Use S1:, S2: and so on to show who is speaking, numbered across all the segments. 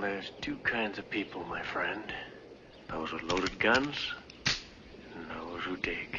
S1: there's two kinds of people, my friend. Those with loaded guns and those who dig.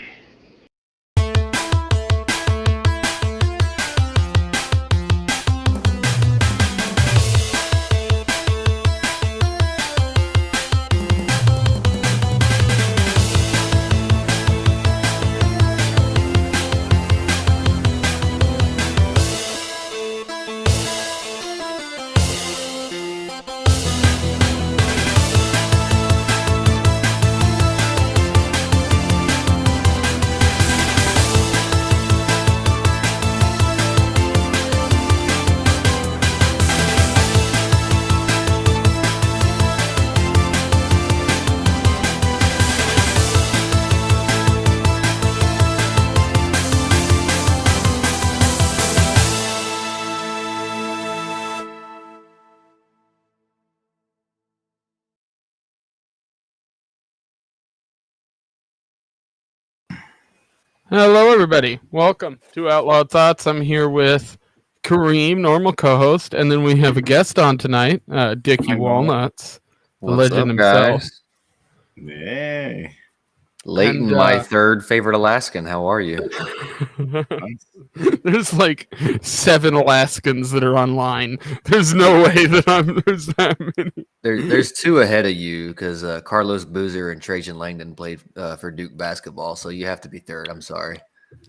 S2: Hello, everybody. Welcome to Outlawed Thoughts. I'm here with Kareem, normal co-host, and then we have a guest on tonight, Dookie Walnuts, the legend himself.
S3: Guys?
S4: Yay.
S3: Leighton, my third favorite Alaskan. How are you?
S2: There's like 7 Alaskans that are online. There's no way that there's that many.
S3: There's 2 ahead of you because Carlos Boozer and Trajan Langdon played for Duke basketball, so you have to be third. I'm sorry.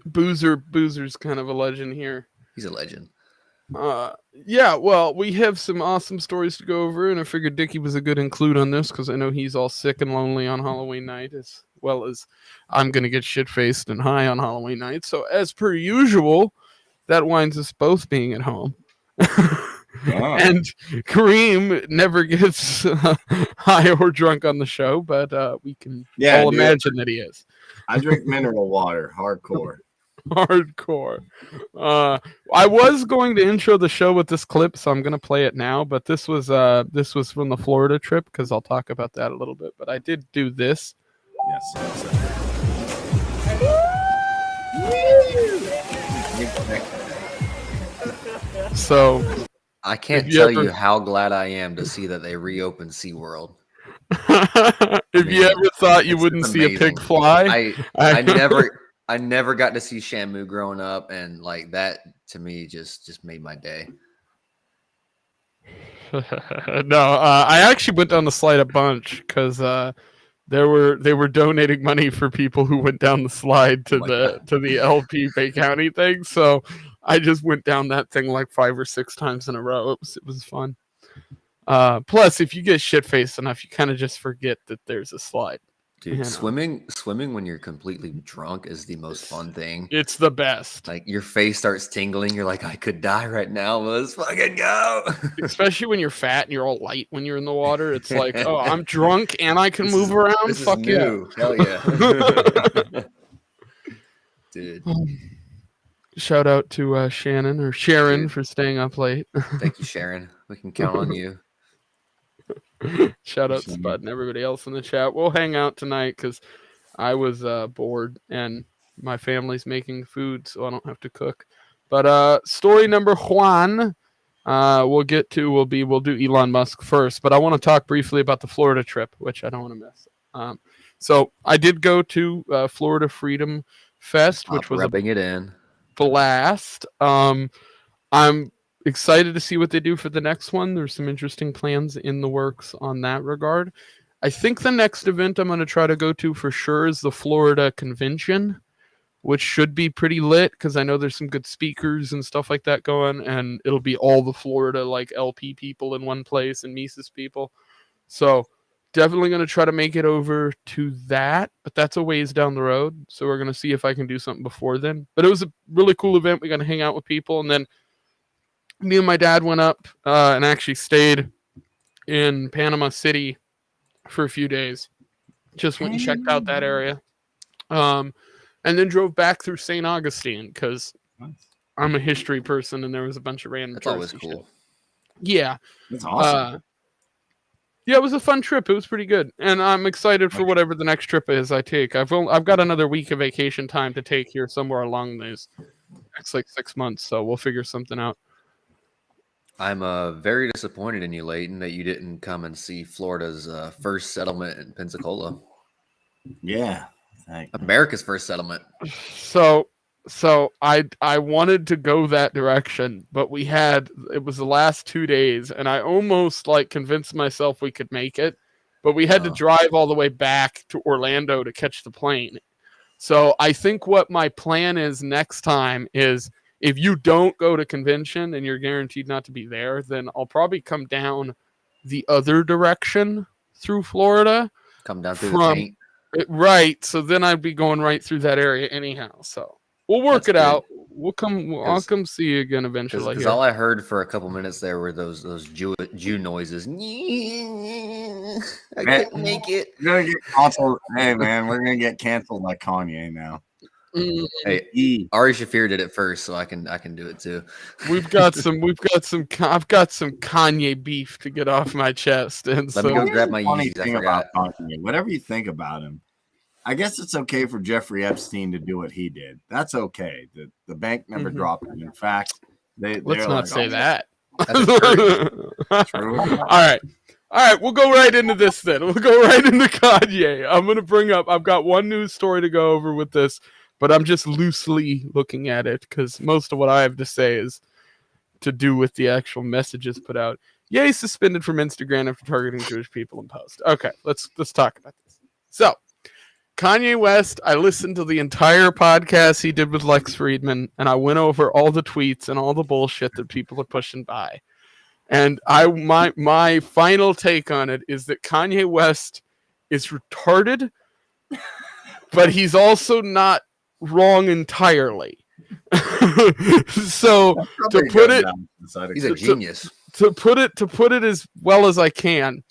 S2: Boozer's kind of a legend here.
S3: He's a legend.
S2: Yeah, well, we have some awesome stories to go over, and I figured Dickie was a good include on this because I know he's all sick and lonely on Halloween night, as well as I'm going to get shit-faced and high on Halloween night. So, as per usual, that winds us both being at home. Wow. And Kareem never gets high or drunk on the show, but we can all imagine that he is.
S4: I drink mineral water, hardcore.
S2: Hardcore. I was going to intro the show with this clip, so I'm going to play it now. But this was from the Florida trip because I'll talk about that a little bit. But I did do this.
S4: Yes.
S2: So
S3: I can't tell you how glad I am to see that they reopened SeaWorld.
S2: If you ever thought you wouldn't see a pig fly,
S3: I never got to see Shamu growing up, and like that to me just made my day.
S2: No, I actually went down the slide a bunch because they were donating money for people who went down the slide to the LP Bay County thing. So I just went down that thing like 5 or 6 times in a row. It was fun. Plus, if you get shit faced enough, you kind of just forget that there's a slide.
S3: Dude, swimming when you're completely drunk is the most fun thing.
S2: It's the best.
S3: Like your face starts tingling. You're like, I could die right now. Let's fucking go.
S2: Especially when you're fat and you're all light when you're in the water. It's like, oh, I'm drunk and I can move around. Fuck yeah.
S3: Hell yeah. Dude.
S2: Shout out to Sharon for staying up late.
S3: Thank you, Sharon. We can count on you.
S2: Shout out to Spud and everybody else in the chat. We'll hang out tonight because I was bored and my family's making food, so I don't have to cook. But story number 1 we'll do Elon Musk first, but I want to talk briefly about the Florida trip, which I don't want to miss. So I did go to Florida Freedom Fest, which was
S3: rubbing it in
S2: blast. I'm excited to see what they do for the next one. There's some interesting plans in the works on that regard. I think the next event I'm going to try to go to for sure is the Florida Convention, which should be pretty lit because I know there's some good speakers and stuff like that going, and it'll be all the Florida like LP people in one place and Mises people. So definitely going to try to make it over to that, but that's a ways down the road. So we're going to see if I can do something before then. But it was a really cool event. We got to hang out with people, and then me and my dad went up and actually stayed in Panama City for a few days. Just went and checked out that area. And then drove back through St. Augustine because I'm a history person and there was a bunch of random
S3: That's always cool.
S2: Shit. Yeah.
S4: That's awesome.
S2: Yeah, it was a fun trip. It was pretty good. And I'm excited for whatever the next trip is I take. I've got another week of vacation time to take here somewhere along these next like 6 months, so we'll figure something out.
S3: I'm very disappointed in you, Leighton, that you didn't come and see Florida's first settlement in Pensacola.
S4: Yeah.
S3: America's first settlement.
S2: So I wanted to go that direction, but it was the last 2 days, and I almost like convinced myself we could make it, but we had to drive all the way back to Orlando to catch the plane. So I think what my plan is next time is, if you don't go to convention and you're guaranteed not to be there, then I'll probably come down the other direction through Florida.
S3: Come down through the paint.
S2: Right. So then I'd be going right through that area anyhow. So we'll work it out. I'll come see you again eventually.
S3: Because all I heard for a couple minutes there were those Jew noises. I couldn't make it.
S4: We're gonna get canceled. Hey man, we're gonna get canceled like Kanye now.
S3: Hey, Ari Shafir did it first, so I can do it too.
S2: I've got some Kanye beef to get off my chest, and
S3: Let me go grab my
S4: funny
S3: Yeezys. I
S4: thing
S3: forgot.
S4: about Kanye, whatever you think about him, I guess it's okay for Jeffrey Epstein to do what he did. That's okay. The bank never dropped him. In fact,
S2: let's not say that.
S3: That's
S4: True.
S2: All right, we'll go right into this then. We'll go right into Kanye. I've got one news story to go over with this, but I'm just loosely looking at it because most of what I have to say is to do with the actual messages put out. Yay, suspended from Instagram after targeting Jewish people in post. Okay, let's talk about this. So, Kanye West, I listened to the entire podcast he did with Lex Friedman, and I went over all the tweets and all the bullshit that people are pushing by. And my final take on it is that Kanye West is retarded, but he's also not wrong entirely. So to put it,
S3: he's a genius.
S2: To put it as well as I can.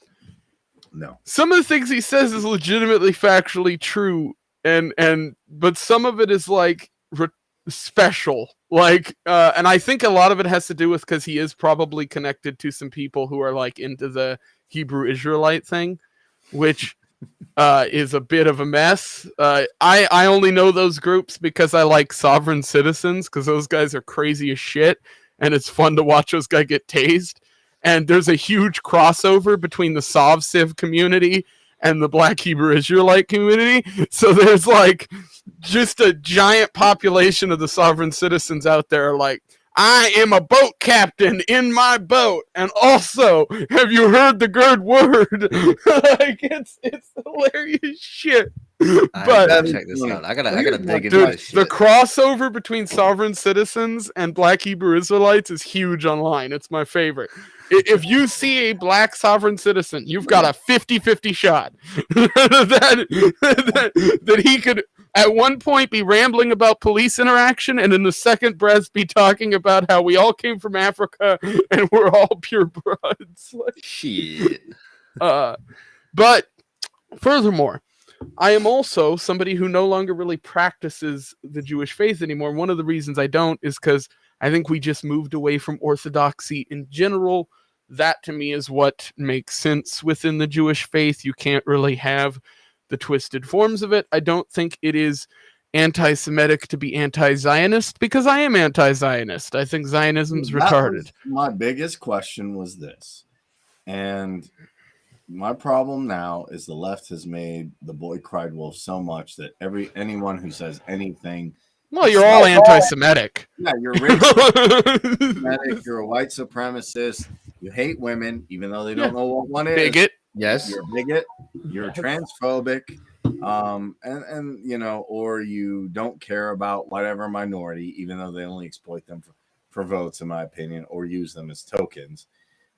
S4: No.
S2: Some of the things he says is legitimately factually true, but some of it is like special. Like, and I think a lot of it has to do with because he is probably connected to some people who are like into the Hebrew Israelite thing, which is a bit of a mess. I only know those groups because I like Sovereign Citizens, because those guys are crazy as shit, and it's fun to watch those guys get tased. And there's a huge crossover between the Sov Civ community and the Black Hebrew Israelite community. So there's like just a giant population of the Sovereign Citizens out there like, I am a boat captain in my boat. And also, have you heard the good word? Like it's hilarious shit.
S3: I
S2: But
S3: gotta check this out. I gotta dig into
S2: dude,
S3: this shit.
S2: the crossover between Sovereign Citizens and Black Hebrew Israelites is huge online. It's my favorite. If you see a Black Sovereign Citizen, you've got a 50-50 shot that he could at one point be rambling about police interaction, and in the second breath be talking about how we all came from Africa and we're all purebreds. Like,
S3: Shit.
S2: But furthermore, I am also somebody who no longer really practices the Jewish faith anymore. One of the reasons I don't is because I think we just moved away from orthodoxy in general. That to me is what makes sense within the Jewish faith. You can't really have the twisted forms of it. I don't think it is anti-Semitic to be anti-Zionist, because I am anti-Zionist. I think Zionism's retarded.
S4: My biggest question was this. And my problem now is the left has made the boy cried wolf so much that anyone who says anything.
S2: Well, you're all anti-Semitic.
S4: Yeah, you're racist. You're a white supremacist. You hate women, even though they don't know what one is.
S2: Bigot.
S3: Yes.
S4: You're a bigot. You're transphobic. And you know, or you don't care about whatever minority, even though they only exploit them for votes, in my opinion, or use them as tokens.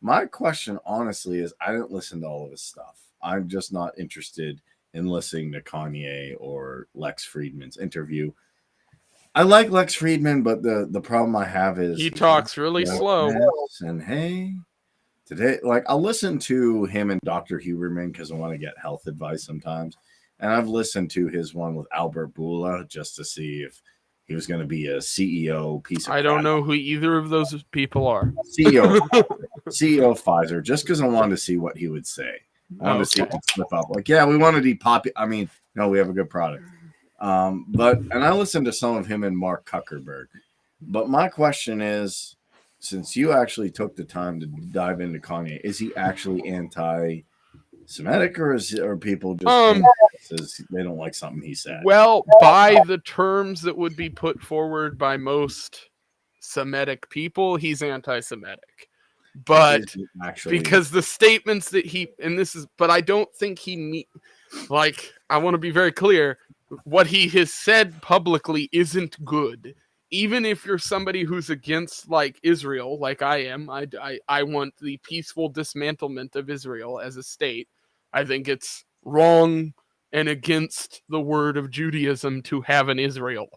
S4: My question, honestly, is I didn't listen to all of his stuff. I'm just not interested in listening to Kanye or Lex Friedman's interview. I like Lex Friedman, but the problem I have is
S2: he talks really slow.
S4: And hey, today, like I'll listen to him and Dr. Huberman because I want to get health advice sometimes. And I've listened to his one with Albert Bourla just to see if he was going to be a CEO piece of
S2: I don't know who either of those people are.
S4: CEO of Pfizer, just because I wanted to see what he would say. I wanted to see if he'd slip up. Like, yeah, we want to depopulate. I mean, no, we have a good product. And I listened to some of him and Mark Zuckerberg. But my question is, since you actually took the time to dive into Kanye, is he actually anti-Semitic, or are people just says they don't like something he said?
S2: Well, by the terms that would be put forward by most Semitic people, he's anti-Semitic. But because the statements that but I don't think I want to be very clear, what he has said publicly isn't good. Even if you're somebody who's against like Israel, like I am, I want the peaceful dismantlement of Israel as a state. I think it's wrong and against the word of Judaism to have an Israel.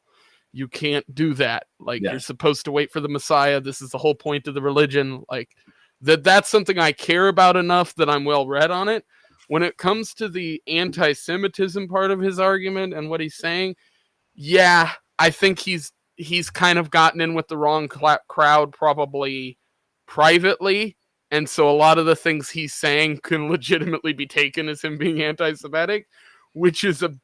S2: You can't do that. Like, you're supposed to wait for the Messiah. This is the whole point of the religion. Like, that's something I care about enough that I'm well read on it. When it comes to the anti-Semitism part of his argument and what he's saying, yeah, I think he's kind of gotten in with the wrong crowd, probably privately. And so a lot of the things he's saying can legitimately be taken as him being anti-Semitic, which is a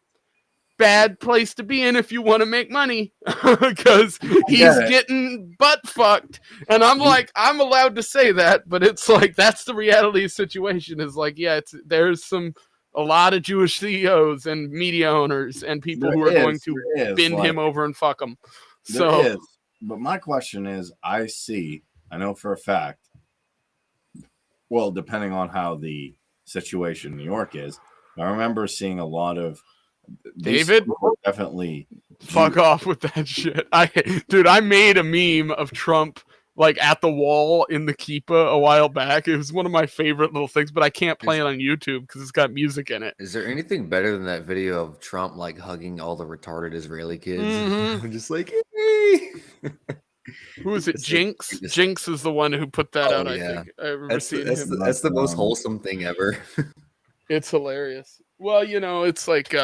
S2: bad place to be in if you want to make money, because he's getting butt fucked. And I'm like, I'm allowed to say that, but it's like, that's the reality of the situation. Is like, yeah, there's a lot of Jewish CEOs and media owners and people who are going to bend him over and fuck him. So,
S4: but my question is, I know for a fact, well, depending on how the situation in New York is, I remember seeing a lot of
S2: David,
S4: definitely
S2: fuck off with that shit. I made a meme of Trump like at the wall in the Keepa a while back. It was one of my favorite little things, but I can't play it on YouTube because it's got music in it.
S3: Is there anything better than that video of Trump like hugging all the retarded Israeli kids?
S2: Mm-hmm.
S3: I'm just like, hey.
S2: Who is it? Jinx? Jinx is the one who put that out. I think I remember seeing him.
S3: That's the most wholesome thing ever.
S2: It's hilarious. Well, it's like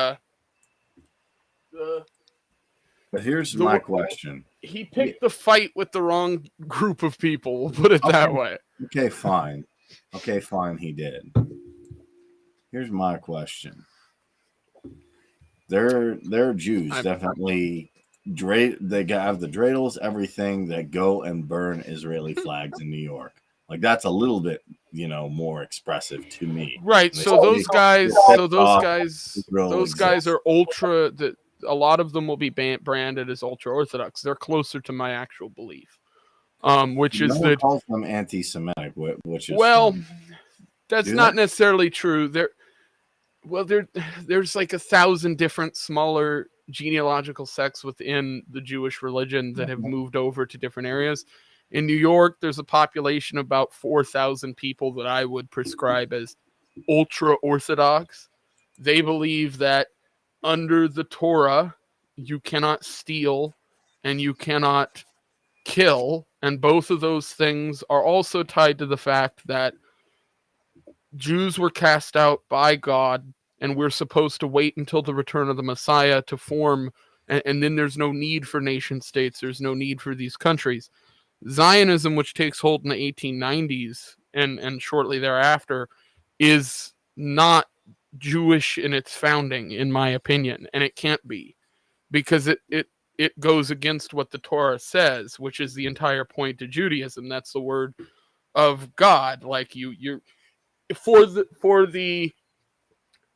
S4: but here's my question.
S2: He picked the fight with the wrong group of people. We'll put it that way.
S4: Okay, fine. He did. Here's my question. They're Jews, definitely. They have the dreidels, everything that go and burn Israeli flags in New York. Like, that's a little bit, more expressive to me.
S2: Right. So those guys are ultra. That a lot of them will be branded as ultra orthodox. They're closer to my actual belief, which is that
S4: calls them anti-Semitic, which is
S2: that's not necessarily true. There's like 1,000 different smaller genealogical sects within the Jewish religion that have moved over to different areas. In New York, there's a population of about 4,000 people that I would prescribe as ultra-Orthodox. They believe that under the Torah, you cannot steal and you cannot kill. And both of those things are also tied to the fact that Jews were cast out by God, and we're supposed to wait until the return of the Messiah to form, and then there's no need for nation states. There's no need for these countries. Zionism, which takes hold in the 1890s and shortly thereafter, is not Jewish in its founding, in my opinion, and it can't be, because it goes against what the Torah says, which is the entire point of Judaism. That's the word of God. Like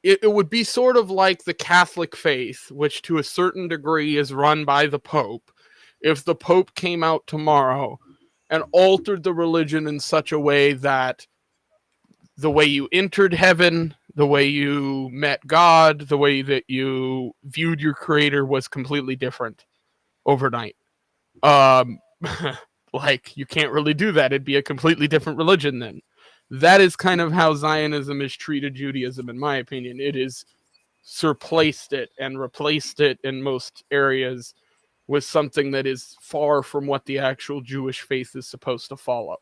S2: it would be sort of like the Catholic faith, which to a certain degree is run by the Pope. If the Pope came out tomorrow and altered the religion in such a way that the way you entered heaven, the way you met God, the way that you viewed your creator was completely different overnight. Like, you can't really do that. It'd be a completely different religion then. That is kind of how Zionism has treated Judaism, in my opinion. It is surplaced it and replaced it in most areas with something that is far from what the actual Jewish faith is supposed to follow.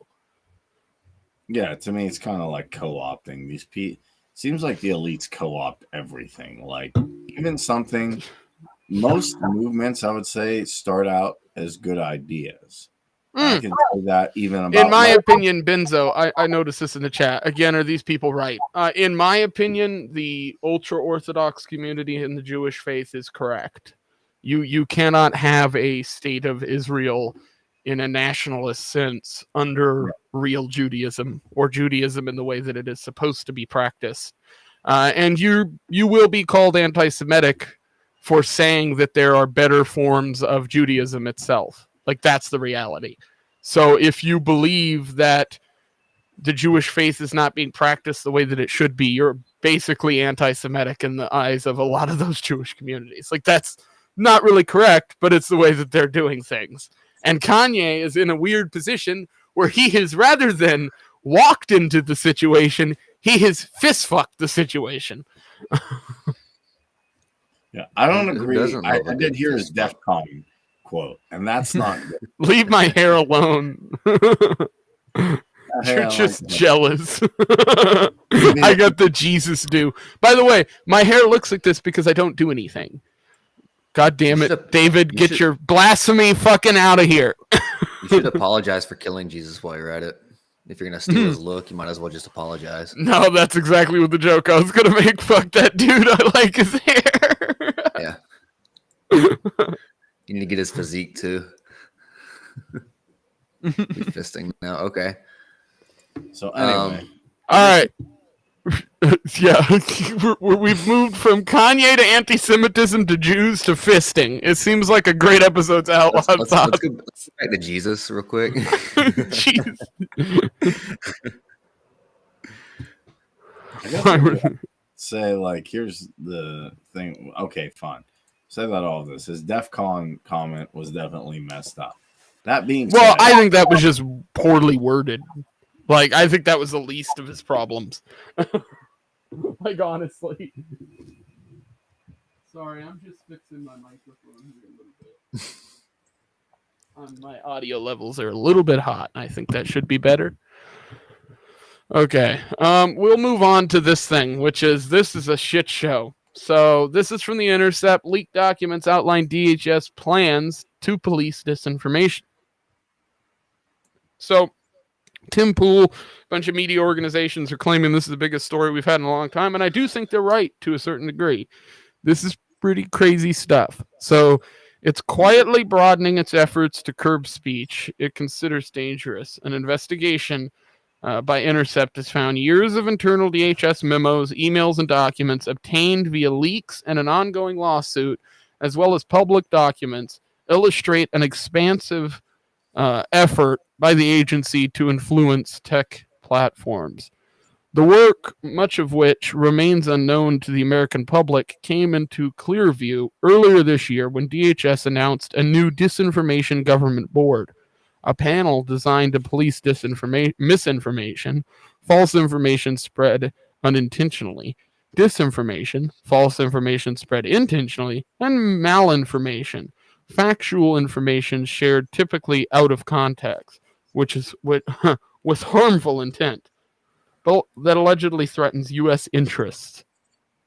S4: Yeah, to me, it's kind of like co-opting these people. Seems like the elites co-opt everything. Like, even most movements, I would say, start out as good ideas. I can say that even about...
S2: In my opinion, Benzo, I noticed this in the chat. Again, are these people right? In my opinion, the ultra-Orthodox community in the Jewish faith is correct. You cannot have a state of Israel in a nationalist sense under real Judaism, or Judaism in the way that it is supposed to be practiced. And you will be called anti-Semitic for saying that there are better forms of Judaism itself. Like, that's the reality. So if you believe that the Jewish faith is not being practiced the way that it should be, you're basically anti-Semitic in the eyes of a lot of those Jewish communities. Like, that's not really correct, but it's the way that they're doing things. And Kanye is in a weird position where he has, rather than walked into the situation, he has fist fucked the situation.
S4: Yeah, I don't
S3: Who
S4: agree.
S3: doesn't love a
S4: I did
S3: good
S4: hear his
S3: fist bump?
S4: DEF CON quote, and that's not good.
S2: Leave my hair alone.
S4: Hey,
S2: You're
S4: I
S2: just
S4: like that.
S2: jealous. I got the Jesus do. By the way, my hair looks like this because I don't do anything. God damn
S3: You
S2: it,
S3: should-
S2: David,
S3: you
S2: get
S3: should-
S2: your blasphemy fucking out of here.
S3: You should apologize for killing Jesus while you're at it. If you're gonna steal his look, you might as well just apologize.
S2: No, that's exactly what the joke I was gonna make. Fuck that dude. I like his hair.
S3: Yeah. You need to get his physique too. You're fisting now. Okay.
S4: So anyway,
S2: All right. Yeah, we've moved from Kanye to anti-Semitism to Jews to fisting. It seems like a great episode to Outlawed
S3: Let's
S2: Thoughts.
S3: go back to Jesus real quick.
S2: Jeez.
S4: I guess say, like, here's the thing. Okay, fine. Say that all of this. His DEF CON comment was definitely messed up. That being said,
S2: Well, I think that was just poorly worded. Like, I think that was the least of his problems. Like, honestly. Sorry, I'm just fixing my microphone here a little bit. My audio levels are a little bit hot. I think that should be better. Okay. We'll move on to this thing, which is, this is a shit show. So this is from The Intercept. Leaked documents outline DHS plans to police disinformation. So Tim Pool, a bunch of media organizations are claiming this is the biggest story we've had in a long time, and I do think they're right to a certain degree. This is pretty crazy stuff. So it's quietly broadening its efforts to curb speech it considers dangerous. An investigation by Intercept has found years of internal DHS memos, emails, and documents obtained via leaks and an ongoing lawsuit, as well as public documents, illustrate an expansive effort by the agency to influence tech platforms. The work, much of which remains unknown to the American public, came into clear view earlier this year when DHS announced a new disinformation government board, a panel designed to police misinformation, false information spread unintentionally, disinformation, false information spread intentionally, and malinformation, factual information shared typically out of context, which is with harmful intent, but that allegedly threatens U.S. interests.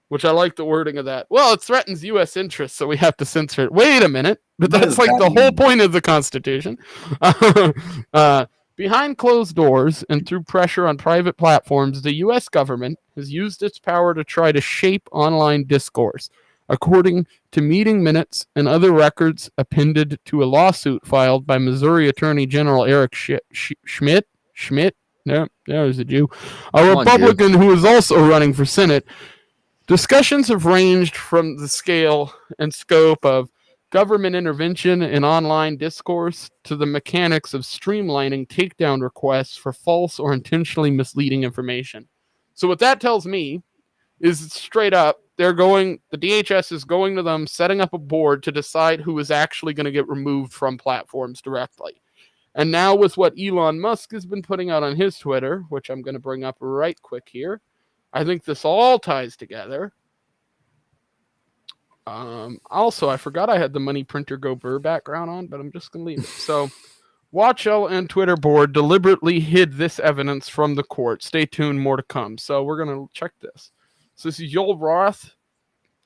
S2: Which I like the wording of that. Well, it threatens U.S. interests, so we have to censor it. Wait a minute, but that's like the whole point of the Constitution. Behind closed doors and through pressure on private platforms, the U.S. government has used its power to try to shape online discourse, according to meeting minutes and other records appended to a lawsuit filed by Missouri Attorney General Eric Schmidt. No, there's a Jew. A Republican who is also running for Senate. Discussions have ranged from the scale and scope of government intervention in online discourse to the mechanics of streamlining takedown requests for false or intentionally misleading information. So what that tells me is straight up, the DHS is going to them, setting up a board to decide who is actually going to get removed from platforms directly. And now with what Elon Musk has been putting out on his Twitter, which I'm going to bring up right quick here, I think this all ties together. Also, I forgot I had the Money Printer Go Burr background on, but I'm just going to leave it. So, WatchL and Twitter board deliberately hid this evidence from the court. Stay tuned, more to come. So, we're going to check this. So, this is Yoel Roth.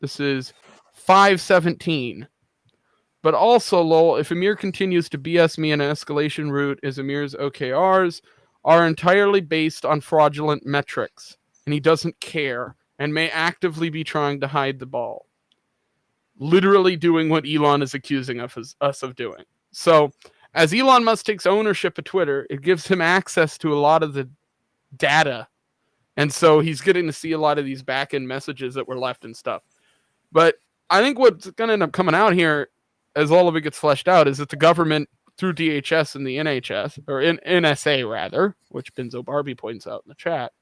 S2: This is 517. But also, lol, if Amir continues to BS me an escalation route as Amir's OKRs are entirely based on fraudulent metrics, and he doesn't care and may actively be trying to hide the ball. Literally doing what Elon is accusing us of doing. So, as Elon Musk takes ownership of Twitter, it gives him access to a lot of the data. And so he's getting to see a lot of these back-end messages that were left and stuff. But I think what's going to end up coming out here, as all of it gets fleshed out, is that the government, through DHS and the NHS, or NSA rather, which Benzo Barbie points out in the chat,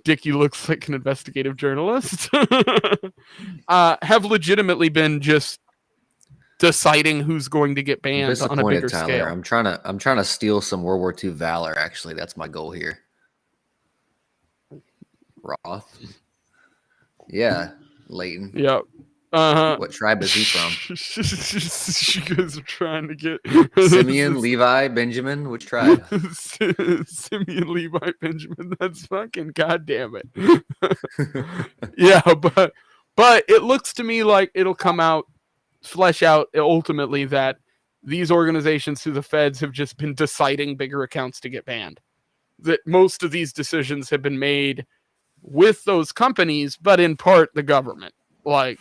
S2: Dickie looks like an investigative journalist, have legitimately been just deciding who's going to get banned on a bigger
S3: Tyler.
S2: scale.
S3: I'm trying to steal some World War II valor. Actually, that's my goal here. Roth. Yeah, Leighton.
S2: Yep.
S3: What tribe is he from?
S2: You guys are trying to get
S3: Simeon, Levi, Benjamin. Which tribe?
S2: Simeon, Levi, Benjamin. That's fucking goddamn it. Yeah, but it looks to me like it'll come out, flesh out ultimately that these organizations through the feds have just been deciding bigger accounts to get banned. That most of these decisions have been made with those companies, but in part the government. Like,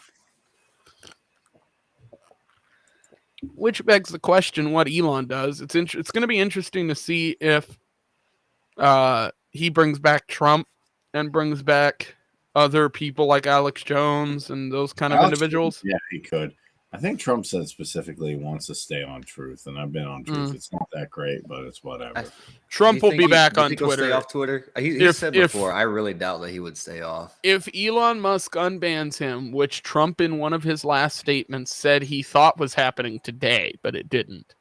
S2: which begs the question what Elon does. It's going to be interesting to see if he brings back Trump and brings back other people like Alex Jones and those kind of individuals.
S4: Yeah, he could. I think Trump said specifically he wants to stay on Truth, and I've been on Truth. It's not that great, but it's whatever.
S2: Trump will be back on Twitter.
S3: Stay off Twitter? He said before, I really doubt that he would stay off.
S2: If Elon Musk unbans him, which Trump in one of his last statements said he thought was happening today, but it didn't.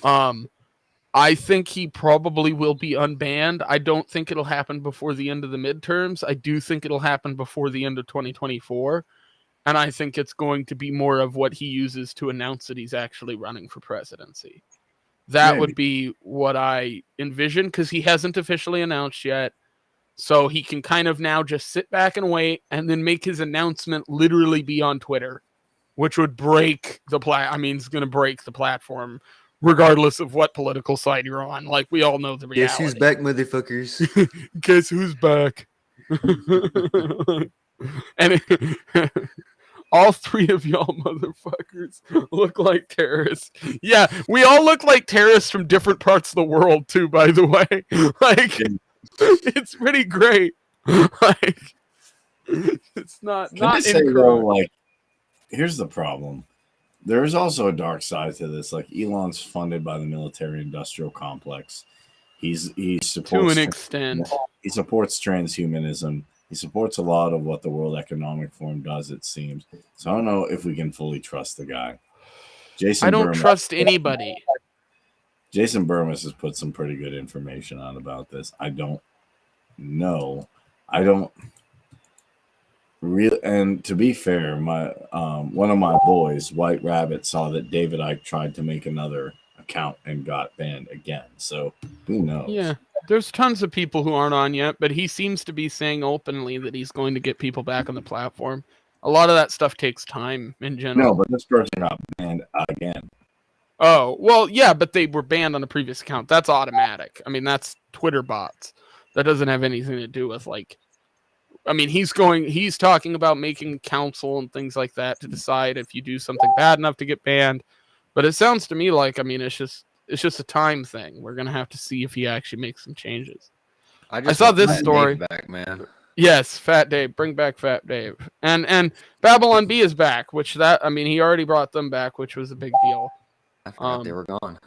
S2: I think he probably will be unbanned. I don't think it'll happen before the end of the midterms. I do think it'll happen before the end of 2024. And I think it's going to be more of what he uses to announce that he's actually running for presidency. That would be what I envision, because he hasn't officially announced yet. So he can kind of now just sit back and wait and then make his announcement literally be on Twitter, which would break the it's going to break the platform regardless of what political side you're on. Like, we all know the reality.
S3: Guess who's back, motherfuckers?
S2: Guess who's back? And all three of y'all motherfuckers look like terrorists. Yeah, we all look like terrorists from different parts of the world too, by the way. Like, it's pretty great. Like, it's not
S4: though, like, here's the problem. There is also a dark side to this. Like, Elon's funded by the military-industrial complex. He supports,
S2: to an extent,
S4: he supports transhumanism. He supports a lot of what the World Economic Forum does, it seems. So I don't know if we can fully trust the guy.
S2: I don't trust anybody.
S4: Jason Burmis has put some pretty good information on about this. I don't know. I don't really. And to be fair, my one of my boys, White Rabbit, saw that David Icke tried to make another account and got banned again. So who knows?
S2: Yeah. There's tons of people who aren't on yet, but he seems to be saying openly that he's going to get people back on the platform. A lot of that stuff takes time in general.
S4: No, but this person got banned again.
S2: Oh, well, yeah, but they were banned on the previous account. That's automatic. I mean, that's Twitter bots. That doesn't have anything to do with, like, I mean, he's talking about making council and things like that to decide if you do something bad enough to get banned. But it sounds to me like, I mean, it's just a time thing. We're gonna have to see if he actually makes some changes. I saw this story.
S3: Back, man.
S2: Yes, Fat Dave. Bring back Fat Dave. And Babylon B is back, which he already brought them back, which was a big deal.
S3: I forgot they were gone.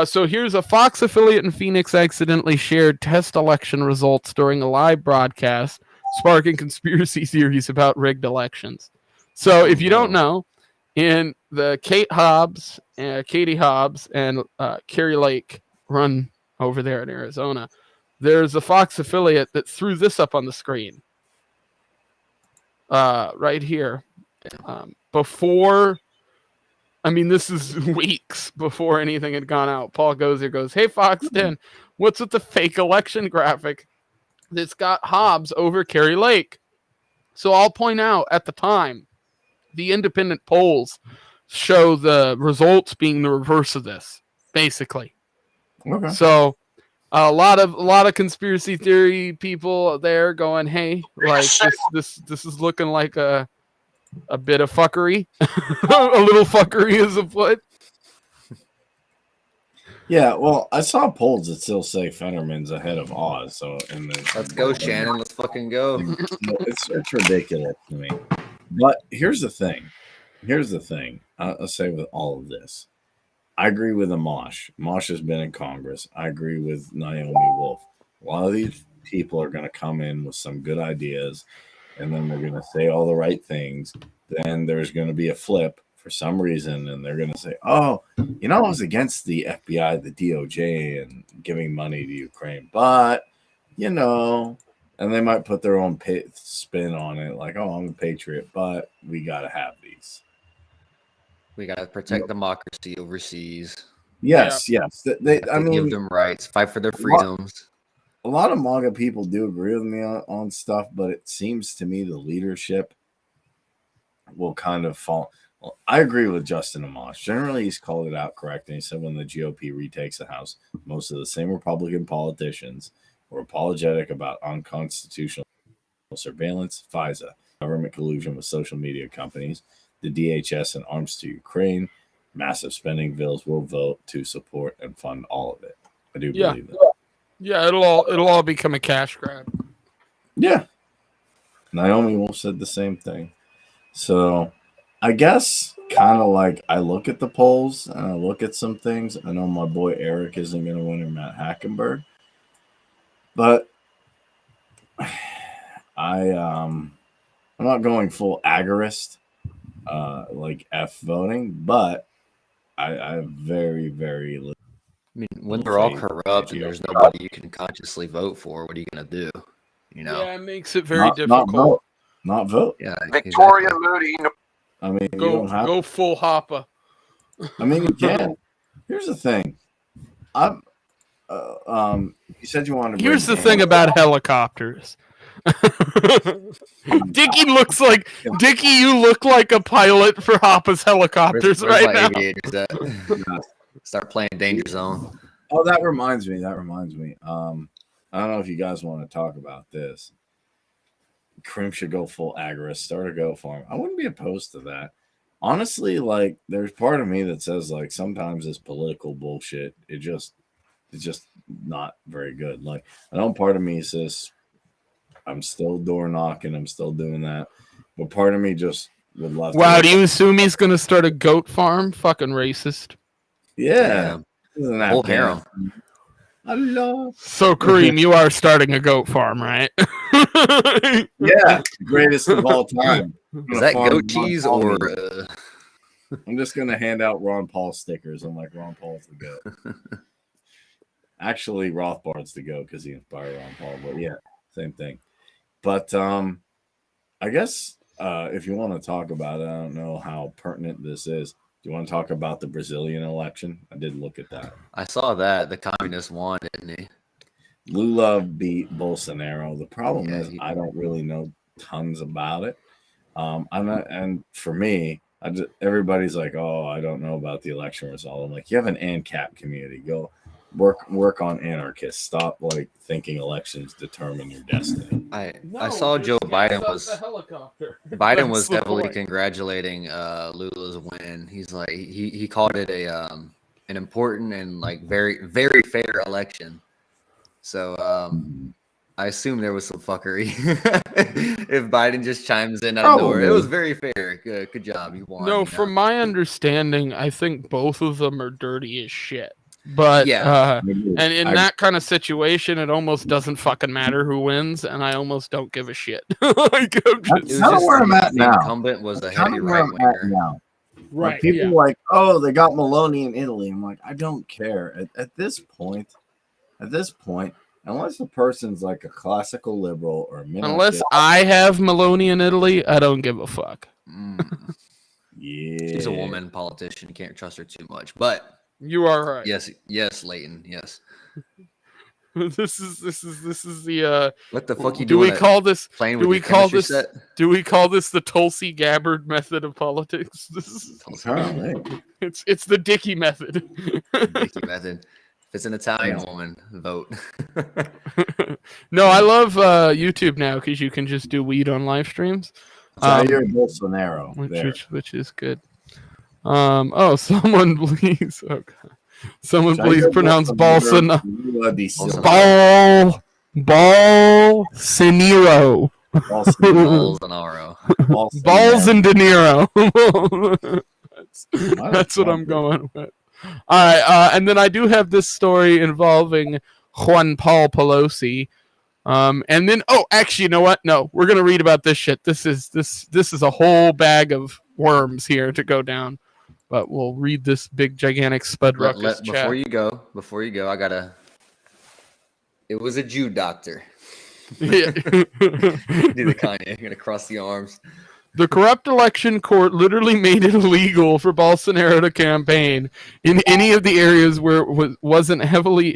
S2: So here's a Fox affiliate in Phoenix accidentally shared test election results during a live broadcast, sparking conspiracy theories about rigged elections. So if you don't know, in the Katie Hobbs and Carrie Lake run over there in Arizona, there's a Fox affiliate that threw this up on the screen. Right here. Before, this is weeks before anything had gone out. Paul Gozer goes, "Hey, Fox 10, what's with the fake election graphic that's got Hobbs over Carrie Lake?" So I'll point out, at the time, the independent polls show the results being the reverse of this, basically.
S4: Okay.
S2: So a lot of conspiracy theory people there going, "Hey, like this is looking like a bit of fuckery." A little fuckery is afoot.
S4: Yeah, well, I saw polls that still say Fetterman's ahead of Oz. So,
S3: Let's go, Shannon. Let's fucking go.
S4: it's ridiculous to me. But here's the thing. I'll say with all of this, I agree with Amash. Amash has been in Congress. I agree with Naomi Wolf. A lot of these people are going to come in with some good ideas, and then they're going to say all the right things. Then there's going to be a flip for some reason, and they're going to say, "Oh, I was against the FBI, the DOJ, and giving money to Ukraine, but and they might put their own spin on it, like, "Oh, I'm a patriot, but we got to have these."
S3: We gotta protect democracy overseas.
S4: Yes. I mean,
S3: give them rights, fight for their freedoms.
S4: A lot of MAGA people do agree with me on stuff, but it seems to me the leadership will kind of fall. Well, I agree with Justin Amash. Generally, he's called it out correct, and he said when the GOP retakes the House, most of the same Republican politicians were apologetic about unconstitutional surveillance, FISA, government collusion with social media companies, the DHS and arms to Ukraine, massive spending bills, will vote to support and fund all of it. I do believe that.
S2: Yeah, it'll all become a cash grab.
S4: Yeah. Naomi Wolf said the same thing. So I guess kind of like I look at the polls and I look at some things. I know my boy Eric isn't going to win or Matt Hackenberg, but I'm not going full agorist like F voting, but I very, very little.
S3: I mean, when they're all corrupt and there's nobody you can consciously vote for, what are you gonna do?
S2: Yeah, it makes it very difficult.
S4: Not vote.
S3: Yeah,
S5: Victoria Moody.
S4: I mean,
S2: go full hopper.
S4: I mean, you can. Here's the thing. You said you wanted to.
S2: Here's the thing about helicopters. Dickie, you look like a pilot for Hoppa's helicopters
S3: where's
S2: right now.
S3: Aviators at? Start playing Danger Zone.
S4: Oh, that reminds me. I don't know if you guys want to talk about this. Krim should go full agorist, start a goat farm. I wouldn't be opposed to that. Honestly, like, there's part of me that says, like, sometimes this political bullshit, it's just not very good. Like, I know part of me says I'm still door knocking, I'm still doing that, but part of me just would love.
S2: Wow, do you assume he's gonna start a goat farm? Fucking racist.
S4: Yeah.
S3: Whole harem.
S2: So Kareem, you are starting a goat farm, right?
S4: Yeah, greatest of all time.
S3: Is that goat cheese or?
S4: I'm just gonna hand out Ron Paul stickers. I'm like, Ron Paul's the goat. Actually, Rothbard's the goat because he inspired Ron Paul. But yeah, same thing. But I guess if you want to talk about it, I don't know how pertinent this is. Do you want to talk about the Brazilian election? I did look at that.
S3: I saw that. The communist won, didn't he?
S4: Lula beat Bolsonaro. The problem is I don't really know tons about it. And for me, everybody's like, oh, I don't know about the election result. I'm like, you have an ANCAP community. Go work on anarchists. Stop like thinking elections determine your destiny.
S3: I saw Joe Biden was heavily congratulating Lula's win. He's like he called it an important and like very, very fair election. So I assume there was some fuckery if Biden just chimes in out of nowhere. It was very fair. Good job. You won.
S2: No, from my understanding, I think both of them are dirty as shit. But and in that kind of situation, it almost doesn't fucking matter who wins, and I almost don't give a shit. Like,
S4: that's not where I'm at now.
S3: Incumbent was a heavy right winger.
S4: Right? Like, people like, oh, they got Maloney in Italy. I'm like, I don't care at this point. Unless the person's like a classical liberal or a
S2: unless I have Maloney in Italy, I don't give a fuck.
S4: Yeah,
S3: she's a woman politician. You can't trust her too much, but.
S2: You are right.
S3: Yes, Leighton. Yes.
S2: This is the
S3: what the fuck you
S2: do
S3: doing?
S2: We call this?
S3: Playing
S2: do
S3: with
S2: we call this?
S3: Set?
S2: Do we call this the Tulsi Gabbard method of politics? This is it's the Dickie method.
S3: Dickie method. If it's an Italian woman, vote.
S2: No, I love YouTube now because you can just do weed on live streams.
S4: You're Bolsonaro,
S2: which is good. Oh, someone please. Oh, God. Someone
S4: Should I
S2: please
S4: go
S2: pronounce
S4: Bolsonaro?
S2: Bolsonaro.
S3: Bolsonaro.
S2: Balls and De Niro. That's what I'm going with. All right, and then I do have this story involving Juan Paul Pelosi. And then, actually, you know what? No, we're gonna read about this shit. This is a whole bag of worms here to go down. But we'll read this big gigantic spud ruckus chat.
S3: Before you go, I gotta. It was a Jew doctor.
S2: Yeah.
S3: Do the Kanye. You're gonna cross the arms.
S2: The corrupt election court literally made it illegal for Bolsonaro to campaign in any of the areas where it wasn't heavily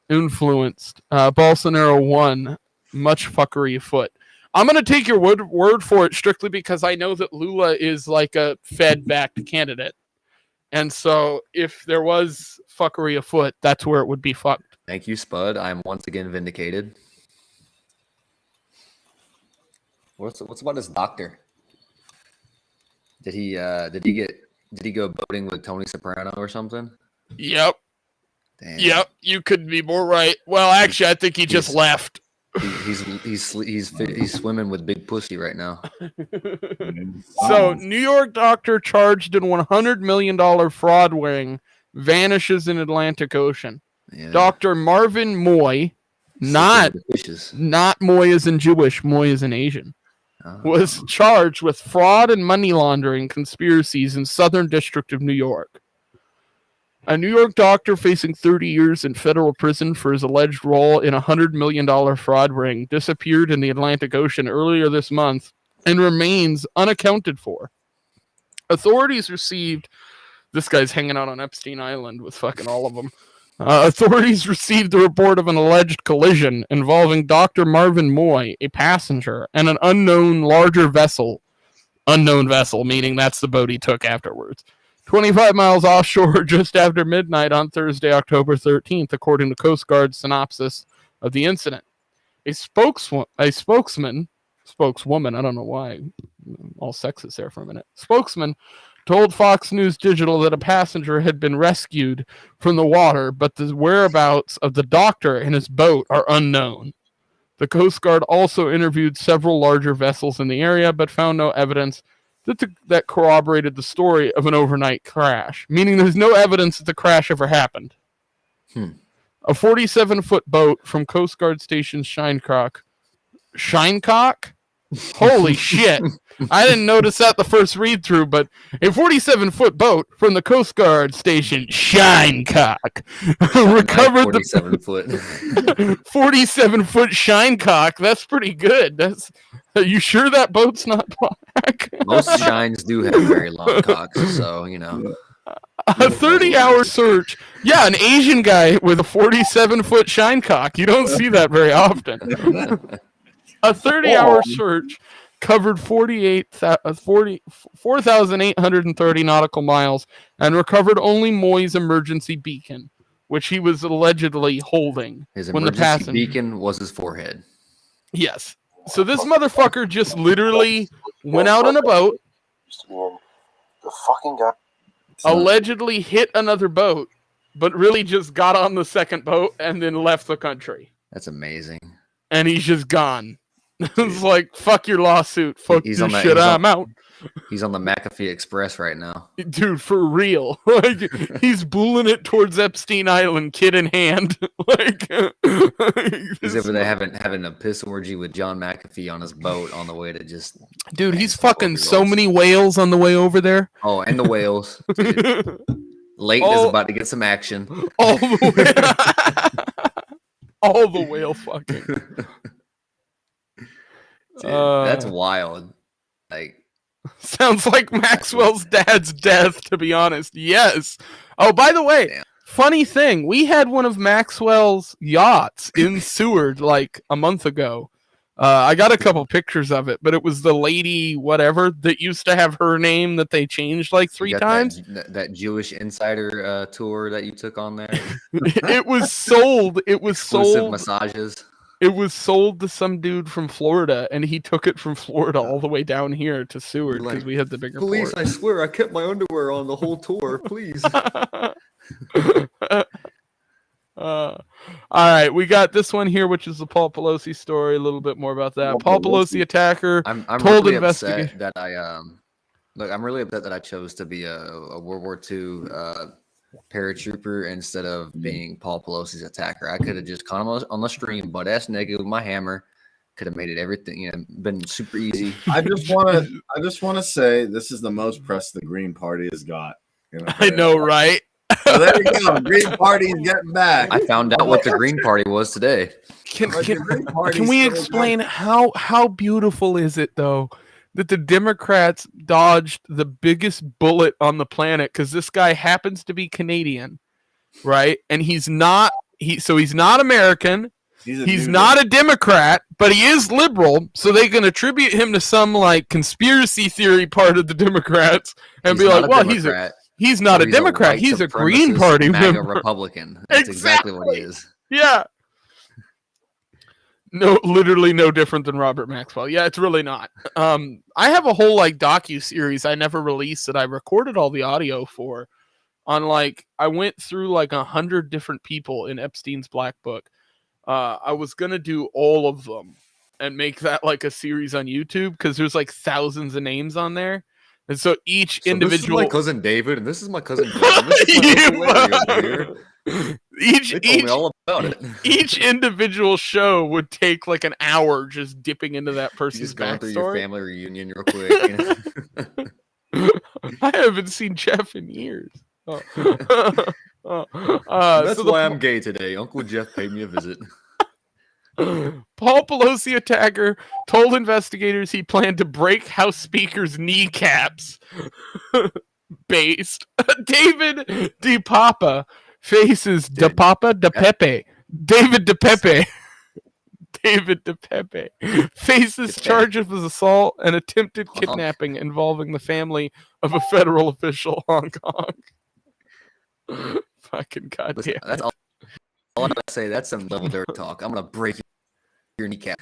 S2: influenced. Bolsonaro won. Much fuckery afoot. I'm going to take your word for it strictly because I know that Lula is like a Fed-backed candidate. And so if there was fuckery afoot, that's where it would be fucked.
S3: Thank you, Spud. I'm once again vindicated. What's about his doctor? Did he go boating with Tony Soprano or something?
S2: Yep.
S3: Damn.
S2: Yep. You couldn't be more right. Well, actually, I think he just left.
S3: He's swimming with big pussy right now.
S2: So, New York doctor charged in $100 million fraud ring vanishes in Atlantic Ocean. Yeah. Dr. Marvin Moy, not Moy as in Jewish, Moy as in Asian, was charged with fraud and money laundering conspiracies in Southern District of New York. A New York doctor facing 30 years in federal prison for his alleged role in a $100 million fraud ring disappeared in the Atlantic Ocean earlier this month and remains unaccounted for. Authorities received... This guy's hanging out on Epstein Island with fucking all of them. Authorities received the report of an alleged collision involving Dr. Marvin Moy, a passenger, and an unknown larger vessel. Unknown vessel, meaning that's the boat he took afterwards. 25 miles offshore just after midnight on Thursday, October 13th, according to Coast Guard's synopsis of the incident. A spokeswoman, I don't know why, all sexist there for a minute, spokesman told Fox News Digital that a passenger had been rescued from the water, but the whereabouts of the doctor and his boat are unknown. The Coast Guard also interviewed several larger vessels in the area, but found no evidence that corroborated the story of an overnight crash, meaning there's no evidence that the crash ever happened. A 47-foot boat from Coast Guard Station Shinecock? Holy shit. I didn't notice that the first read through, but a 47-foot boat from the Coast Guard Station Shinecock recovered
S3: 47-foot
S2: 47-foot Shinecock. That's pretty good. Are you sure that boat's not black?
S3: Most shines do have very long cocks, so you know.
S2: A 30-hour search. Yeah, an Asian guy with a 47-foot Shinecock. You don't see that very often. A 30-hour search covered 4,830 nautical miles and recovered only Moy's emergency beacon, which he was allegedly holding.
S3: His emergency beacon was his forehead.
S2: Yes. So this motherfucker just literally went out on a boat,
S1: the fucking guy
S2: allegedly hit another boat, but really just got on the second boat and then left the country.
S3: That's amazing.
S2: And he's just gone. It's like, fuck your lawsuit. Fuck this shit. I'm out.
S3: He's on the McAfee Express right now.
S2: Dude, for real. Like, he's bulling it towards Epstein Island, kid in hand. Like,
S3: he's over there having a piss orgy with John McAfee on his boat on the way to just...
S2: Dude, he's fucking so many whales on the way over there.
S3: Oh, and the whales. Leighton is about to get some action.
S2: All the all the whale fucking.
S3: Dude, that's wild. Like,
S2: sounds like Maxwell's dad's death, to be honest. Yes. Oh, by the way, funny thing, we had one of Maxwell's yachts in Seward like a month ago. I got a couple pictures of it, but it was the lady whatever that used to have her name that they changed like 3 times.
S3: That Jewish insider tour that you took on there.
S2: It was sold. It was
S3: exclusive
S2: sold.
S3: Massages.
S2: It was sold to some dude from Florida, and he took it from Florida all the way down here to Seward because we had the bigger
S3: Police,
S2: port.
S3: I swear I kept my underwear on the whole tour. Please.
S2: All right, we got this one here, which is the Paul Pelosi story. A little bit more about that. Paul Pelosi attacker
S3: I'm
S2: told
S3: really
S2: investigators
S3: upset that I look. I'm really upset that I chose to be a World War II paratrooper instead of being Paul Pelosi's attacker. I could have just come on the stream, butt ass naked with my hammer. Could have made it everything, been super easy.
S4: I just want to say this is the most press the Green Party has got.
S2: I know, right?
S4: So there you go. Green Party's getting back.
S3: I found out what the Green Party was today.
S2: Can we explain how beautiful is it though that the Democrats dodged the biggest bullet on the planet because this guy happens to be Canadian, right? And he's not American. He's not a Democrat, but he is liberal, so they can attribute him to some like conspiracy theory part of the Democrats and be like, well, he's not a Democrat, he's a Green Party member.
S3: Republican. That's exactly what he is.
S2: Yeah. No, literally no different than Robert Maxwell. Yeah, it's really not. I have a whole like docu-series I never released that I recorded all the audio for on I went through 100 different people in Epstein's Black Book. I was going to do all of them and make that a series on YouTube because there's thousands of names on there. And so each individual.
S3: This is my cousin David, and this is my cousin David. This is my Larry over here. They told me all about it.
S2: Each individual show would take an hour just dipping into that person's
S3: just going through
S2: backstory.
S3: your family reunion real quick.
S2: I haven't seen Jeff in years.
S3: That's why I'm gay today. Uncle Jeff paid me a visit.
S2: Paul Pelosi attacker told investigators he planned to break House Speaker's kneecaps. Based. David DePapa faces DePepe. David DePepe faces charges of assault and attempted kidnapping involving the family of a federal official in Hong Kong. Fucking goddamn.
S3: That's all I'm gonna say. That's some level dirt talk. I'm gonna break your kneecap.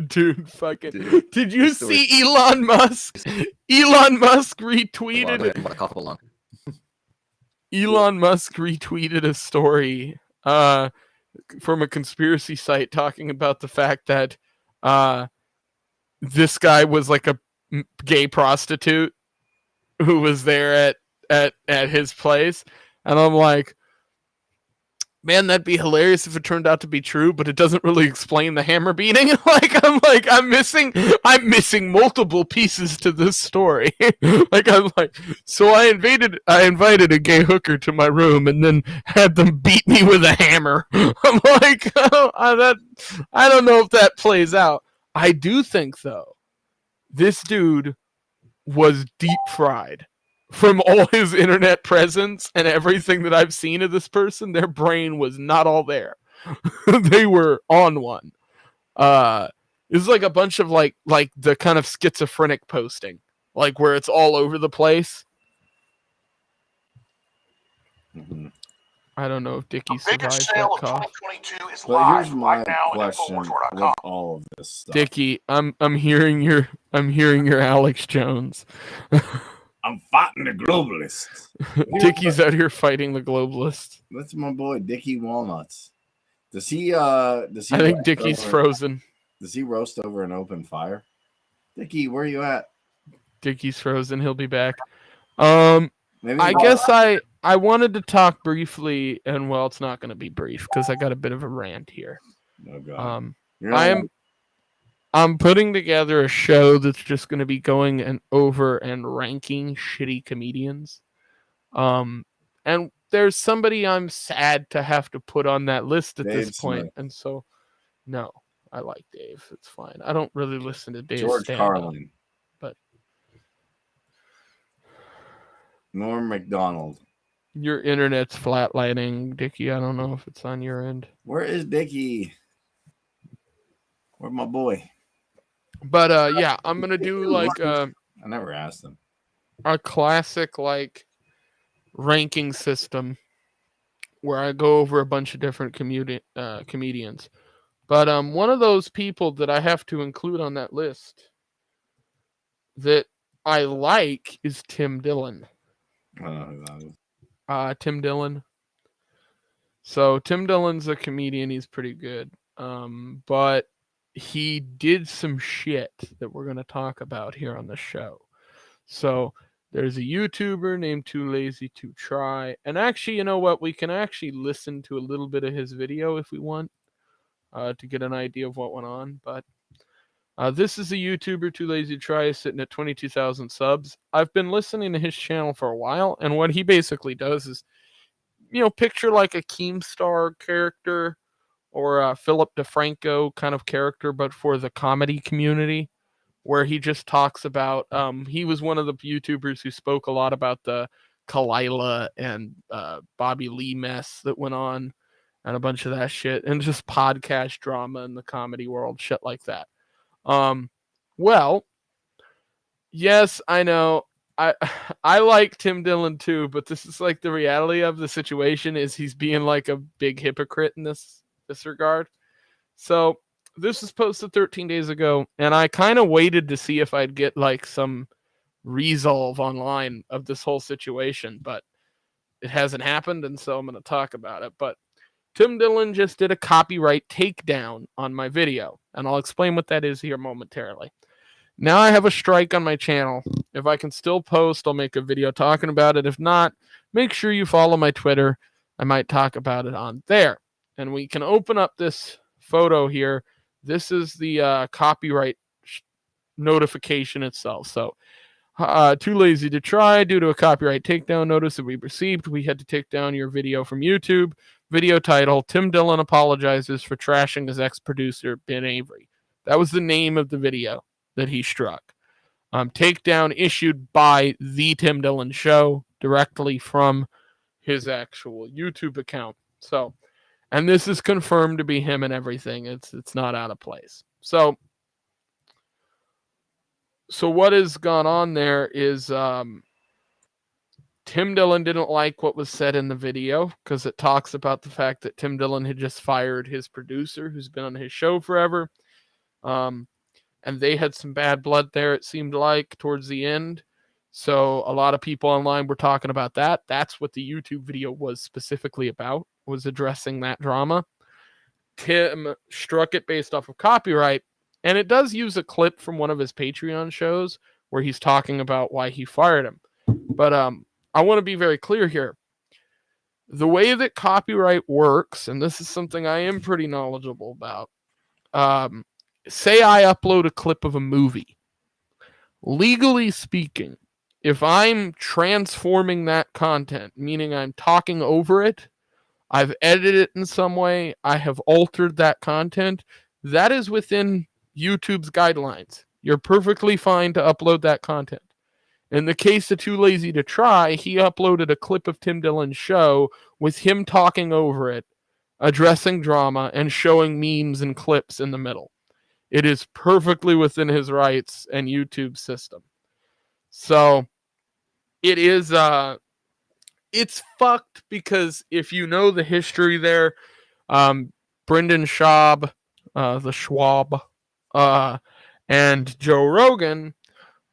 S2: Dude, fucking. Did you see Elon Musk? Elon Musk retweeted. Elon Musk retweeted a story from a conspiracy site talking about the fact that this guy was a gay prostitute who was there at his place, and I'm like, man, that'd be hilarious if it turned out to be true, but it doesn't really explain the hammer beating. I'm missing multiple pieces to this story. So I invited a gay hooker to my room and then had them beat me with a hammer. I'm like, I don't know if that plays out. I do think though, this dude was deep fried. From all his internet presence and everything that I've seen of this person, their brain was not all there. They were on one. It was a bunch of the kind of schizophrenic posting, where it's all over the place.
S4: Mm-hmm.
S2: I don't know if Dookie survived that cough.
S4: But here's my question with all of this stuff.
S2: Dookie, I'm hearing your Alex Jones.
S4: I'm fighting the globalists.
S2: Dickie's out here fighting the globalists.
S4: That's my boy, Dickie Walnuts. Does he
S2: I think Dickie's frozen.
S4: Does he roast over an open fire? Dickie, where you at?
S2: Dickie's frozen. He'll be back. I guess I wanted to talk briefly, and well, it's not going to be brief because I got a bit of a rant here.
S4: Oh God.
S2: I'm putting together a show that's just going to be going over and ranking shitty comedians. And there's somebody I'm sad to have to put on that list at this point. And so, no, I like Dave. It's fine. I don't really listen to Dave.
S4: George Carlin.
S2: But
S4: Norm MacDonald.
S2: Your internet's flatlining, Dickie. I don't know if it's on your end.
S4: Where is Dickie? Where's my boy?
S2: But yeah, I'm gonna do
S4: I never asked him.
S2: A classic ranking system where I go over a bunch of different comedians. But one of those people that I have to include on that list that I like is Tim Dillon. Tim Dillon. So Tim Dillon's a comedian. He's pretty good. But he did some shit that we're going to talk about here on the show. So there's a YouTuber named Too Lazy to Try. And actually, you know what? We can actually listen to a little bit of his video if we want to get an idea of what went on. But this is a YouTuber, Too Lazy to Try, sitting at 22,000 subs. I've been listening to his channel for a while. And what he basically does is, picture like a Keemstar character or a Philip DeFranco kind of character, but for the comedy community, where he just talks about, he was one of the YouTubers who spoke a lot about the Kalila and Bobby Lee mess that went on and a bunch of that shit, and just podcast drama in the comedy world, shit like that. Well, yes, I know. I like Tim Dillon too, but this is like the reality of the situation is he's being like a big hypocrite in this regard. So this was posted 13 days ago, and I kind of waited to see if I'd get like some resolve online of this whole situation, but it hasn't happened, and so I'm going to talk about it. But Tim Dillon just did a copyright takedown on my video, and I'll explain what that is here momentarily. Now I have a strike on my channel. If I can still post, I'll make a video talking about it. If not, make sure you follow my Twitter. I might talk about it on there. And we can open up this photo here. This is the copyright notification itself. So, Too Lazy to Try, due to a copyright takedown notice that we received, we had to take down your video from YouTube. Video title, Tim Dillon apologizes for trashing his ex-producer, Ben Avery. That was the name of the video that he struck. Takedown issued by The Tim Dillon Show directly from his actual YouTube account. So, and this is confirmed to be him and everything. It's not out of place. So what has gone on there is Tim Dillon didn't like what was said in the video because it talks about the fact that Tim Dillon had just fired his producer who's been on his show forever. And they had some bad blood there, it seemed like, towards the end. So a lot of people online were talking about that. That's what the YouTube video was specifically about, was addressing that drama. Tim struck it based off of copyright, and it does use a clip from one of his Patreon shows where he's talking about why he fired him. But I want to be very clear here. The way that copyright works, and this is something I am pretty knowledgeable about, say I upload a clip of a movie. Legally speaking, if I'm transforming that content, meaning I'm talking over it, I've edited it in some way, I have altered that content, that is within YouTube's guidelines. You're perfectly fine to upload that content. In the case of Too Lazy to Try, he uploaded a clip of Tim Dillon's show with him talking over it, addressing drama, and showing memes and clips in the middle. It is perfectly within his rights and YouTube system. So it is, it's fucked because if you know the history there, Brendan Schaub, the Schwab, and Joe Rogan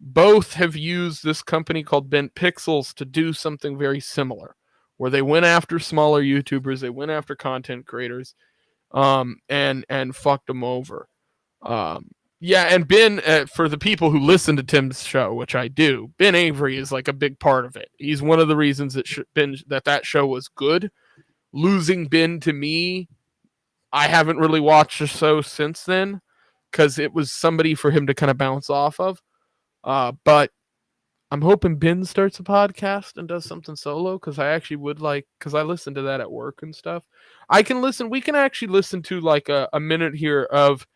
S2: both have used this company called Bent Pixels to do something very similar, where they went after smaller YouTubers, they went after content creators, and fucked them over. Yeah, and Ben, for the people who listen to Tim's show, which I do, Ben Avery is like a big part of it. He's one of the reasons that that show was good. Losing Ben to me, I haven't really watched the show since then because it was somebody for him to kind of bounce off of. But I'm hoping Ben starts a podcast and does something solo because I actually would like, because I listen to that at work and stuff. We can actually listen to like a minute here of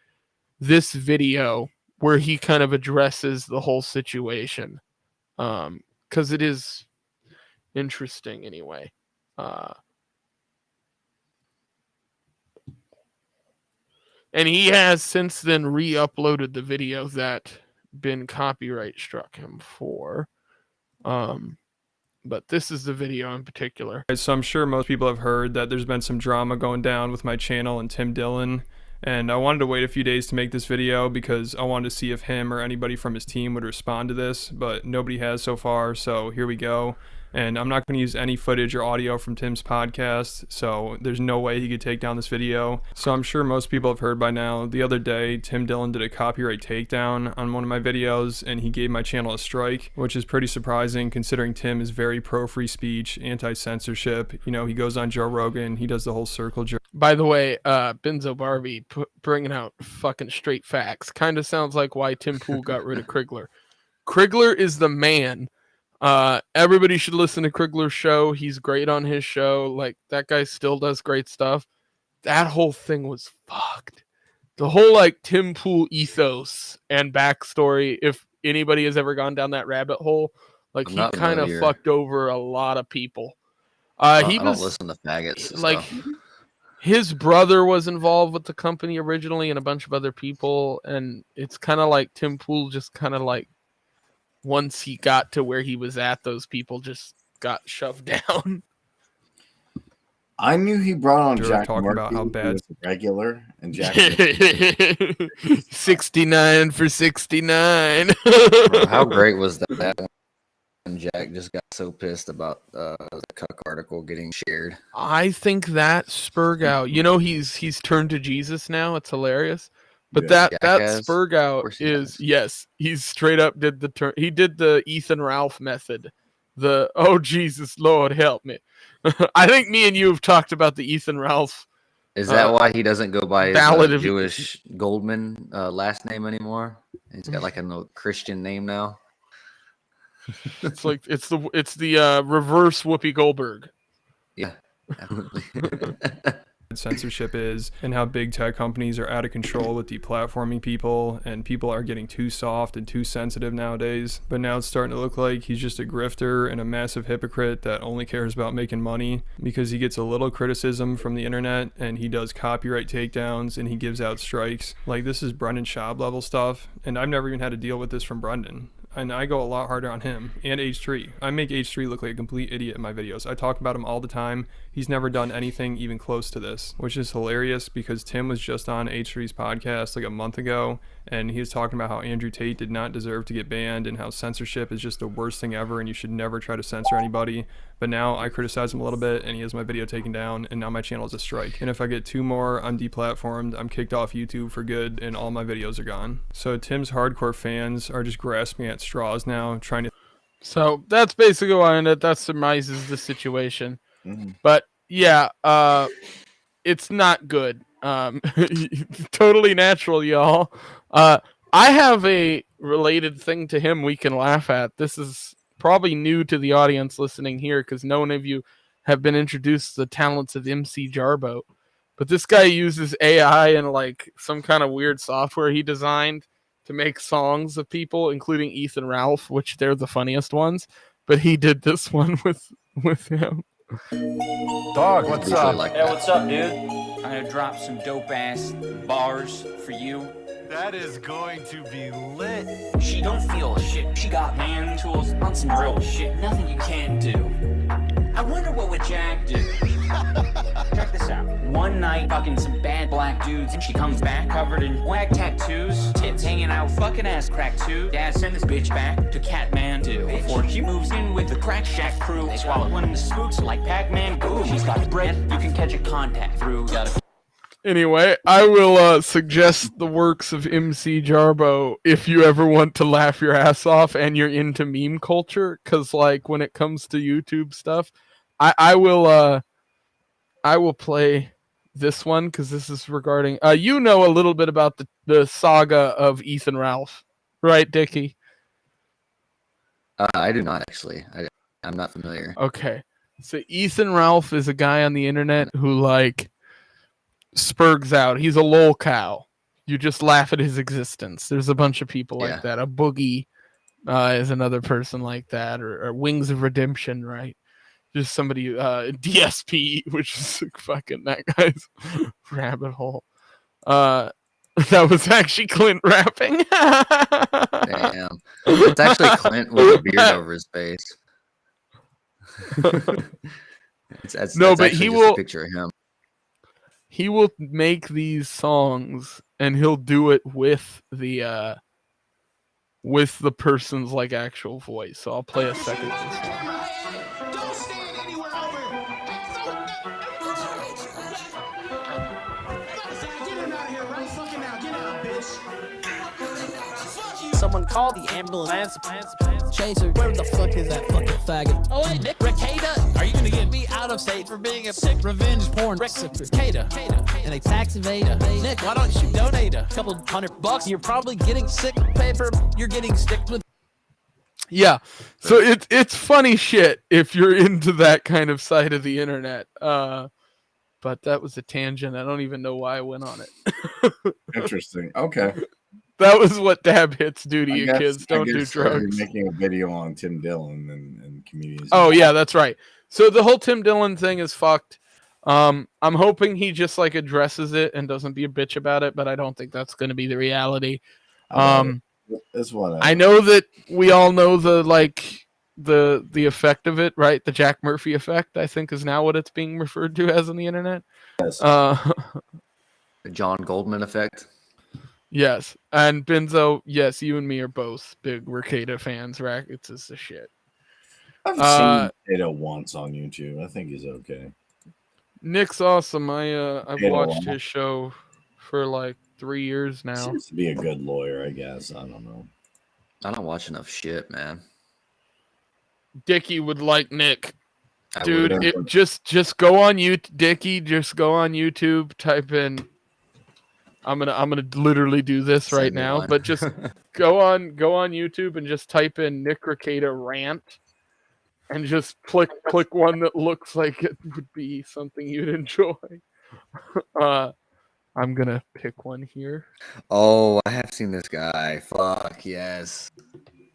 S2: this video where he kind of addresses the whole situation, because it is interesting anyway. And he has since then re-uploaded the video that been copyright struck him for. but this is the video in particular.
S5: So I'm sure most people have heard that there's been some drama going down with my channel and Tim Dillon. And I wanted to wait a few days to make this video because I wanted to see if him or anybody from his team would respond to this, but nobody has so far, so here we go. And I'm not going to use any footage or audio from Tim's podcast, so there's no way he could take down this video. So I'm sure most people have heard by now. The other day, Tim Dillon did a copyright takedown on one of my videos, and he gave my channel a strike, which is pretty surprising considering Tim is very pro-free speech, anti-censorship. You know, he goes on Joe Rogan, he does the whole circle jerk.
S2: By the way, Benzo Barbie bringing out fucking straight facts. Kind of sounds like why Tim Pool got rid of Krigler. Krigler is the man. Everybody should listen to Krigler's show. He's great on his show. Like, that guy still does great stuff. That whole thing was fucked. The whole, like, Tim Pool ethos and backstory, if anybody has ever gone down that rabbit hole, like, he kind of fucked over a lot of people.
S3: I don't listen to faggots.
S2: Like, his brother was involved with the company originally and a bunch of other people, and it's kind of like Tim Pool just kind of like, once he got to where he was at, those people just got shoved down.
S4: I knew he brought on Jack
S5: talking
S4: Murphy,
S5: about how bad
S4: regular, and Jack
S2: 69 for 69.
S3: Bro, how great was that when Jack just got so pissed about the Cuck article getting shared?
S2: I think that Spurgout, you know, he's turned to Jesus now. It's hilarious. But that Spurgout is, yes, he's straight up did the turn. He did the Ethan Ralph method. The, oh, Jesus, Lord, help me. I think me and you have talked about the Ethan Ralph.
S3: Is that why he doesn't go by his Jewish Goldman last name anymore? He's got like a Christian name now.
S2: It's like it's the reverse Whoopi Goldberg.
S3: Yeah, absolutely.
S5: Censorship is and how big tech companies are out of control with deplatforming people, and people are getting too soft and too sensitive nowadays. But now it's starting to look like he's just a grifter and a massive hypocrite that only cares about making money because he gets a little criticism from the internet and he does copyright takedowns and he gives out strikes. Like, this is Brendan Schaub level stuff, and I've never even had to deal with this from Brendan. And I go a lot harder on him and H3. I make H3 look like a complete idiot in my videos. I talk about him all the time. He's never done anything even close to this, which is hilarious because Tim was just on H3's podcast like a month ago, and he was talking about how Andrew Tate did not deserve to get banned and how censorship is just the worst thing ever and you should never try to censor anybody. But now I criticize him a little bit and he has my video taken down, and now my channel is a strike. And if I get 2 more, I'm deplatformed, I'm kicked off YouTube for good, and all my videos are gone. So Tim's hardcore fans are just grasping at straws now, trying to...
S2: So that's basically why that surmises the situation.
S4: Mm-hmm.
S2: But yeah, it's not good. Totally natural, y'all. I have a related thing to him we can laugh at. This is probably new to the audience listening here because no one of you have been introduced to the talents of MC Jarbo. But this guy uses AI and like some kind of weird software he designed to make songs of people, including Ethan Ralph, which they're the funniest ones. But he did this one with him.
S6: Dog, what's up?
S7: Hey, what's up, dude? I'm gonna drop some dope ass bars for you.
S6: That is going to be lit.
S7: She don't feel shit. She got hand tools on some real shit. Nothing you can't do. I wonder what would Jack do? Check this out. One night, fucking some bad black dudes, and she comes back covered in whack tattoos, tits hanging out, fucking ass crack too. Dad send this bitch back to Catmandu before she moves in with the Crack Shack crew. They swallow one of the spooks like Pac-Man. Ooh, she's got breath you can catch a contact through.
S2: Anyway, I will suggest the works of MC Jarbo if you ever want to laugh your ass off and you're into meme culture. Because, like, when it comes to YouTube stuff, I will play this one because this is regarding. You know a little bit about the saga of Ethan Ralph, right, Dickie?
S3: I do not actually. I'm not familiar.
S2: Okay, so Ethan Ralph is a guy on the internet who like spurgs out. He's a lol cow. You just laugh at his existence. There's a bunch of people like that. A Boogie is another person like that, or Wings of Redemption, right? Just somebody, DSP, which is like fucking that guy's rabbit hole. That was actually Clint rapping.
S3: Damn. It's actually Clint with a beard over his face. That's
S2: No, but
S3: actually
S2: he
S3: just
S2: will-
S3: a picture of him.
S2: He will make these songs and he'll do it with the person's like actual voice. So I'll play a second of this one.
S8: Don't stand anywhere over. Get him out of here right fucking now. Get out, bitch. Fuck you.
S9: Someone called the ambulance. Chaser, where the fuck is that fucking faggot? Oh, hey, Nick Ricada, are you gonna get me out of state for being a sick revenge porn cicada and a tax evader? Nick, why don't you donate a couple $100? You're probably getting sick paper. You're getting sticked with.
S2: Yeah, so it's funny shit if you're into that kind of side of the internet. But that was a tangent. I don't even know why I went on it.
S4: Interesting. Okay.
S2: That was what dab hits do to
S4: I
S2: you
S4: guess-
S2: kids.
S4: I
S2: Don't do
S4: guess, you're
S2: drugs.
S4: making a video on Tim Dillon and comedians.
S2: Oh yeah, that's right. So the whole Tim Dillon thing is fucked. I'm hoping he just like addresses it and doesn't be a bitch about it, but I don't think that's going to be the reality.
S4: That's what
S2: I know that we all know the effect of it, right? The Jack Murphy effect, I think, is now what it's being referred to as on the internet.
S4: Yes.
S3: The John Goldman effect.
S2: Yes, and Benzo, yes, you and me are both big Ricada fans. Rackets is the shit.
S4: I've seen Tato once on YouTube. I think he's okay.
S2: Nick's awesome. I've
S4: Tato
S2: watched
S4: Long.
S2: his show for like 3 years now.
S4: Seems to be a good lawyer, I guess. I don't know.
S3: I don't watch enough shit, man.
S2: Dickie would like Nick.
S3: I
S2: Dude,
S3: would.
S2: it just go on YouTube, Dickie. Just go on YouTube. Type in. I'm gonna literally do this
S3: Send
S2: right
S3: me
S2: now.
S3: one.
S2: But just go on YouTube and just type in Nick Ricada rant, and just click one that looks like it would be something you'd enjoy. I'm gonna pick one here.
S3: Oh, I have seen this guy. Fuck yes.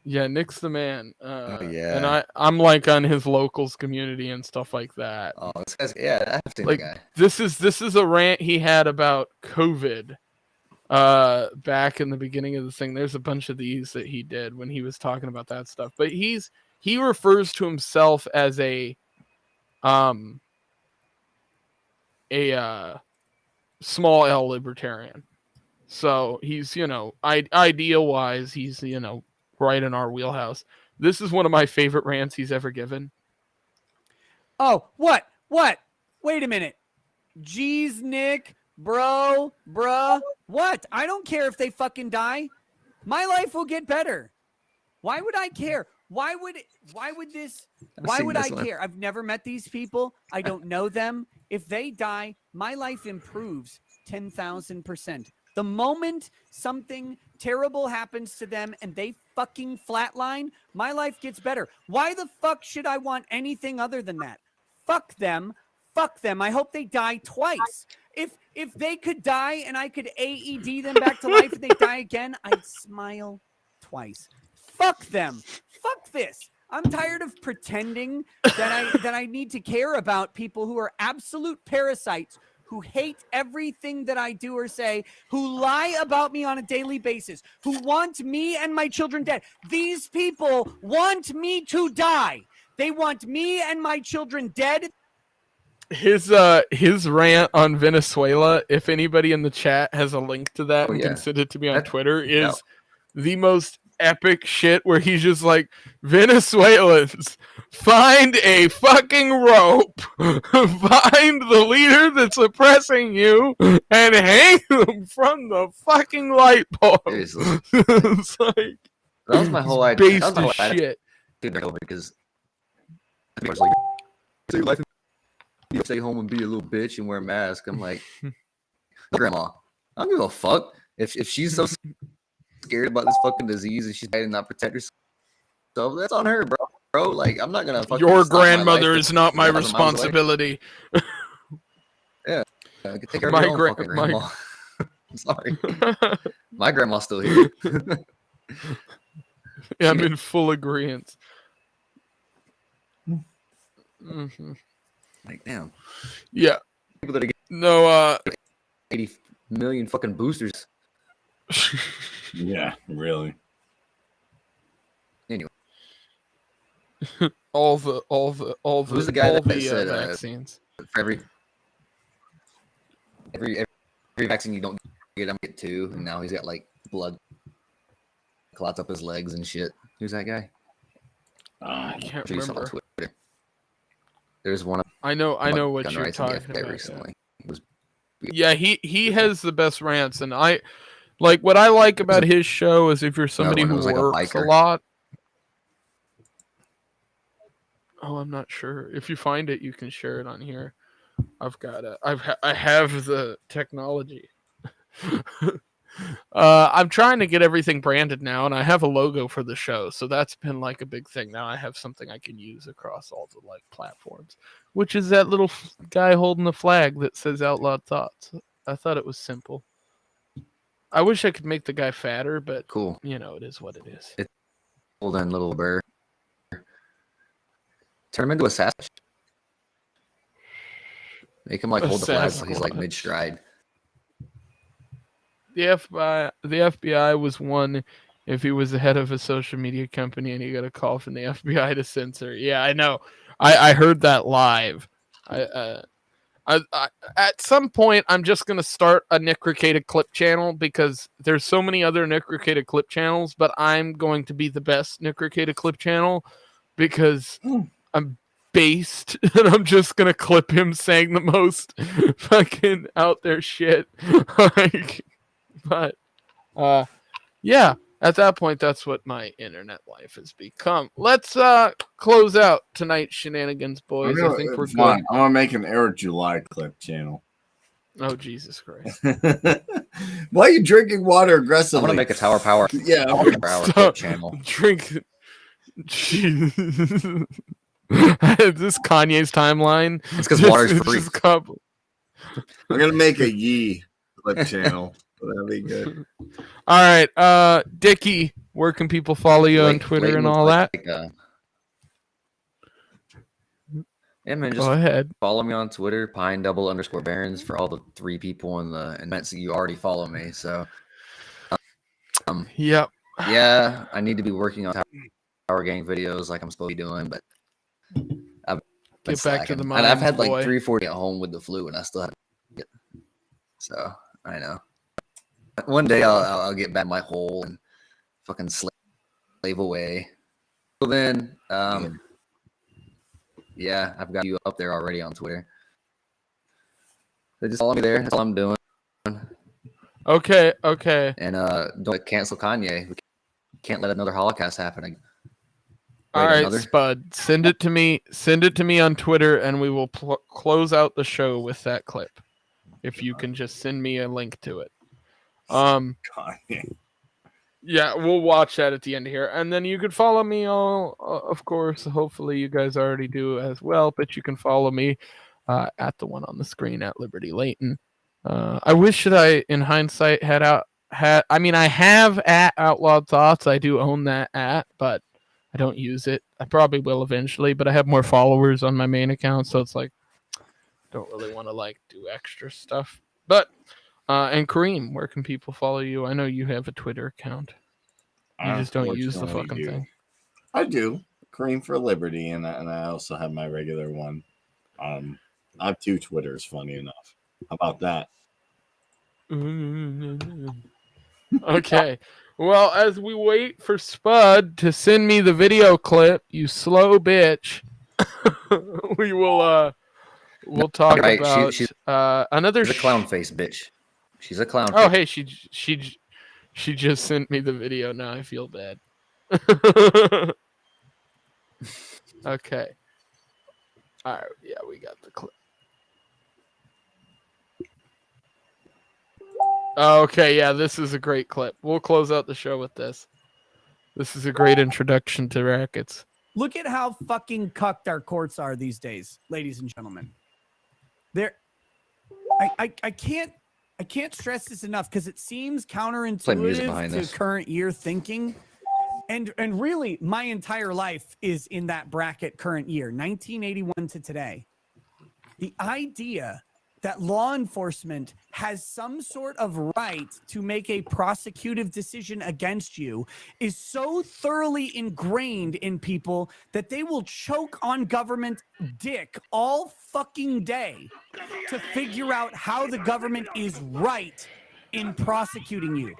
S2: Yeah, Nick's the man.
S3: yeah.
S2: And I'm like on his locals community and stuff like that.
S3: Oh, this guy's, yeah, I have seen
S2: Like
S3: the guy.
S2: this is a rant he had about COVID back in the beginning of the thing. There's a bunch of these that he did when he was talking about that stuff. But he refers to himself as a small L libertarian. So he's, ideal wise, he's, right in our wheelhouse. This is one of my favorite rants he's ever given.
S10: Oh, what? Wait a minute. Jeez, Nick, bruh. What? I don't care if they fucking die. My life will get better. Why would I care? Why would I care? I've never met these people. I don't know them. If they die, my life improves 10,000%. The moment something terrible happens to them and they fucking flatline, my life gets better. Why the fuck should I want anything other than that? Fuck them. I hope they die twice. If they could die and I could AED them back to life and they die again, I'd smile twice. Fuck them. Fuck this. I'm tired of pretending that I need to care about people who are absolute parasites, who hate everything that I do or say, who lie about me on a daily basis, who want me and my children dead. These people want me to die. They want me and my children dead.
S2: His rant on Venezuela, if anybody in the chat has a link to that and can send it to me on Twitter, is the most epic shit, where he's just like, Venezuelans, find a fucking rope, find the leader that's oppressing you, and hang them from the fucking light bulb. It's like,
S3: that was my whole idea.
S2: Based as shit.
S3: Because I was like, "Say life, you stay home and be a little bitch and wear a mask." I'm like, Grandma, I don't give a fuck if she's so scared about this fucking disease and she's trying to not protect herself. That's on her, bro. Like, I'm not gonna fucking
S2: Your
S3: stop my
S2: grandmother
S3: life
S2: is not my
S3: 1,000 miles away.
S2: responsibility.
S3: Yeah, I can take care of my own fucking grandma. I'm sorry, my grandma's still here.
S2: Yeah, I'm in full agreement. Mm-hmm.
S3: Like, damn.
S2: Yeah.
S3: People that are
S2: No.
S3: 80 million fucking boosters.
S4: Yeah, really.
S3: Anyway.
S2: all the
S3: Who's the guy that said,
S2: vaccines.
S3: For every vaccine you don't get, I'm get 2, and now he's got like blood clots up his legs and shit. Who's that guy?
S2: I can't remember.
S3: On Twitter. There's one.
S2: I know what you're talking about.
S3: Recently.
S2: Yeah, he has the best rants, and I like what I like about his show is if you're somebody who works a lot. Oh, I'm not sure. If you find it, you can share it on here. I have the technology. I'm trying to get everything branded now, and I have a logo for the show, so that's been like a big thing. Now I have something I can use across all the like platforms, which is that little guy holding the flag that says Outlawed Thoughts. I thought it was simple. I wish I could make the guy fatter, but
S3: cool.
S2: You know, it is what it is.
S3: It's old and little bird. Turn him into a Sasquatch. Make him like hold the flag so he's like mid stride.
S2: The FBI was one if he was the head of a social media company and he got a call from the FBI to censor. Yeah, I know. I heard that live. I at some point I'm just gonna start a Nick Rekieta clip channel because there's so many other Nick Rekieta clip channels, but I'm going to be the best Nick Rekieta clip channel because I'm based and I'm just gonna clip him saying the most fucking out there shit. Like, but yeah, at that point that's what my internet life has become. Let's close out tonight's shenanigans, boys. I think we're good.
S4: I'm gonna make an Eric July clip channel.
S2: Oh, Jesus Christ.
S4: Why are you drinking water aggressively?
S3: I want to make a Tower Power.
S4: Yeah,
S3: clip channel.
S2: Drink. This Kanye's timeline.
S3: It's because water's free.
S4: I'm gonna make a Yee clip channel. That'd be good.
S2: All right, Dickie, where can people follow you on Twitter and all that?
S3: Yeah, man, just
S2: go ahead.
S3: Follow me on Twitter, Pine_Barons for all the 3 people in the events that you already follow me. So,
S2: yep.
S3: Yeah, I need to be working on Tower Gang videos like I'm supposed to be doing, but I've been
S2: get back to the mind.
S3: And I've had like 3 or 4 days at home with the flu, and I still haven't. So I know. One day I'll get back my hole and fucking slave away. Well then, yeah, I've got you up there already on Twitter. So just follow me there. That's all I'm doing.
S2: Okay.
S3: And don't cancel Kanye. We can't let another Holocaust happen.
S2: All right, Spud, send it to me. Send it to me on Twitter, and we will close out the show with that clip. If you can just send me a link to it. Yeah, we'll watch that at the end here, and then you could follow me all, of course. Hopefully, you guys already do as well, but you can follow me at the one on the screen at Liberty Layton. I wish that I, in hindsight, I have at Outlawed Thoughts. I do own that but I don't use it. I probably will eventually, but I have more followers on my main account, so it's like don't really want to like do extra stuff. But and Kareem, where can people follow you? I know you have a Twitter account. You just don't use the fucking thing.
S4: I do. Kareem for Liberty, and I also have my regular one. I have 2 Twitters, funny enough. How about that?
S2: Okay. Well, as we wait for Spud to send me the video clip, you slow bitch, we will we'll talk about
S3: she's
S2: another
S3: a clown face bitch. She's a clown.
S2: Oh, hey, she just sent me the video. Now I feel bad. Okay. All right. Yeah, we got the clip. Okay, yeah, this is a great clip. We'll close out the show with this. This is a great introduction to rackets.
S10: Look at how fucking cucked our courts are these days, ladies and gentlemen. I can't stress this enough because it seems counterintuitive to current year thinking. And really, my entire life is in that bracket current year, 1981 to today. The idea that law enforcement has some sort of right to make a prosecutive decision against you is so thoroughly ingrained in people that they will choke on government dick all fucking day to figure out how the government is right in prosecuting you.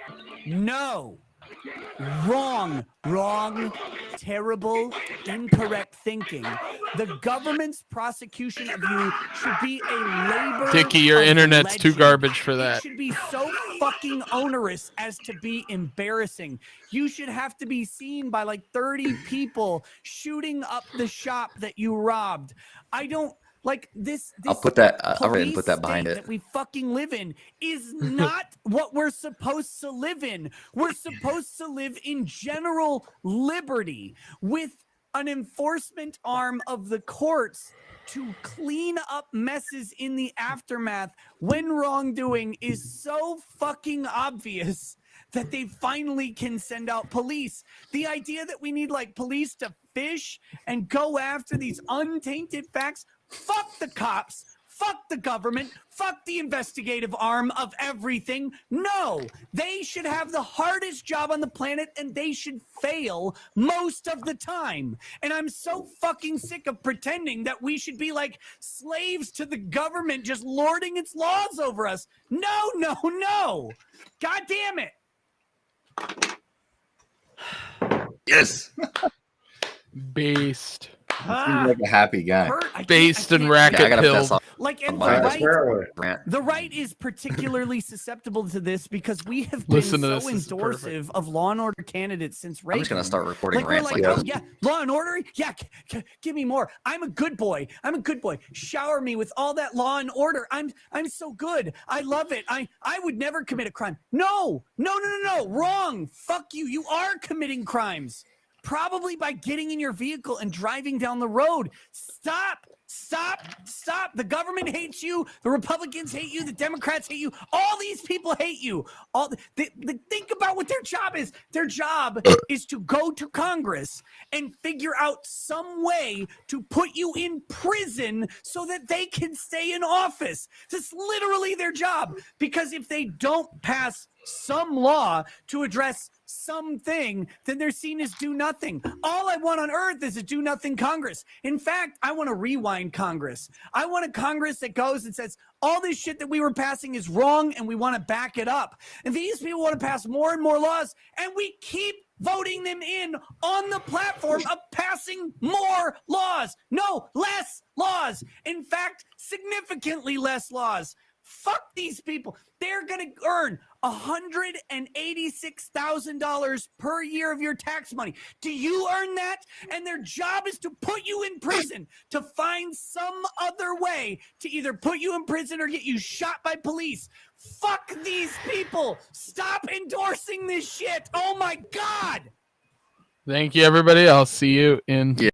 S10: No. Wrong, terrible, incorrect thinking. The government's prosecution of you should be a labor.
S2: Dickie, your
S10: of
S2: internet's too
S10: legend.
S2: garbage for
S10: It
S2: that.
S10: should be so fucking onerous as to be embarrassing. You should have to be seen by like 30 people shooting up the shop that you robbed. I don't like this.
S3: I'll put that. I'll
S10: police
S3: put that behind
S10: state
S3: it.
S10: that we fucking live in is not what we're supposed to live in. We're supposed to live in general liberty with an enforcement arm of the courts to clean up messes in the aftermath when wrongdoing is so fucking obvious that they finally can send out police. The idea that we need like police to fish and go after these untainted facts, fuck the cops, fuck the government, fuck the investigative arm of everything. No, they should have the hardest job on the planet and they should fail most of the time. And I'm so fucking sick of pretending that we should be like slaves to the government just lording its laws over us. No, no, no. God damn it.
S3: Yes.
S2: Based.
S4: Seems like a happy guy.
S2: Based and racket pilled.
S10: Like, and
S3: Rant.
S10: the right is particularly susceptible to this because we have been
S2: Listen to
S10: so
S2: this, this is perfect.
S10: endorsive of Law and Order candidates since Reagan.
S3: I'm just gonna start recording
S10: Like, we're
S3: rants
S10: like,
S3: like
S10: oh
S3: this.
S10: yeah, Law and Order, yeah, give me more. I'm a good boy. I'm a good boy. Shower me with all that Law and Order. I'm so good. I love it. I would never commit a crime. No, wrong. Fuck you. You are committing crimes. Probably by getting in your vehicle and driving down the road. Stop. The government hates you. The Republicans hate you. The Democrats hate you. All these people hate you. Think about what their job is. Their job is to go to Congress and figure out some way to put you in prison so that they can stay in office. That's literally their job. Because if they don't pass some law to address something, then they're seen as do nothing. All I want on earth is a do nothing Congress. In fact, I want to rewind Congress. I want a Congress that goes and says, all this shit that we were passing is wrong and we want to back it up. And these people want to pass more and more laws and we keep voting them in on the platform of passing more laws. No, less laws. In fact, significantly less laws. Fuck these people. They're going to earn $186,000 per year of your tax money. Do you earn that? And their job is to put you in prison, to find some other way to either put you in prison or get you shot by police. Fuck these people. Stop endorsing this shit. Oh my God.
S2: Thank you, everybody. I'll see you in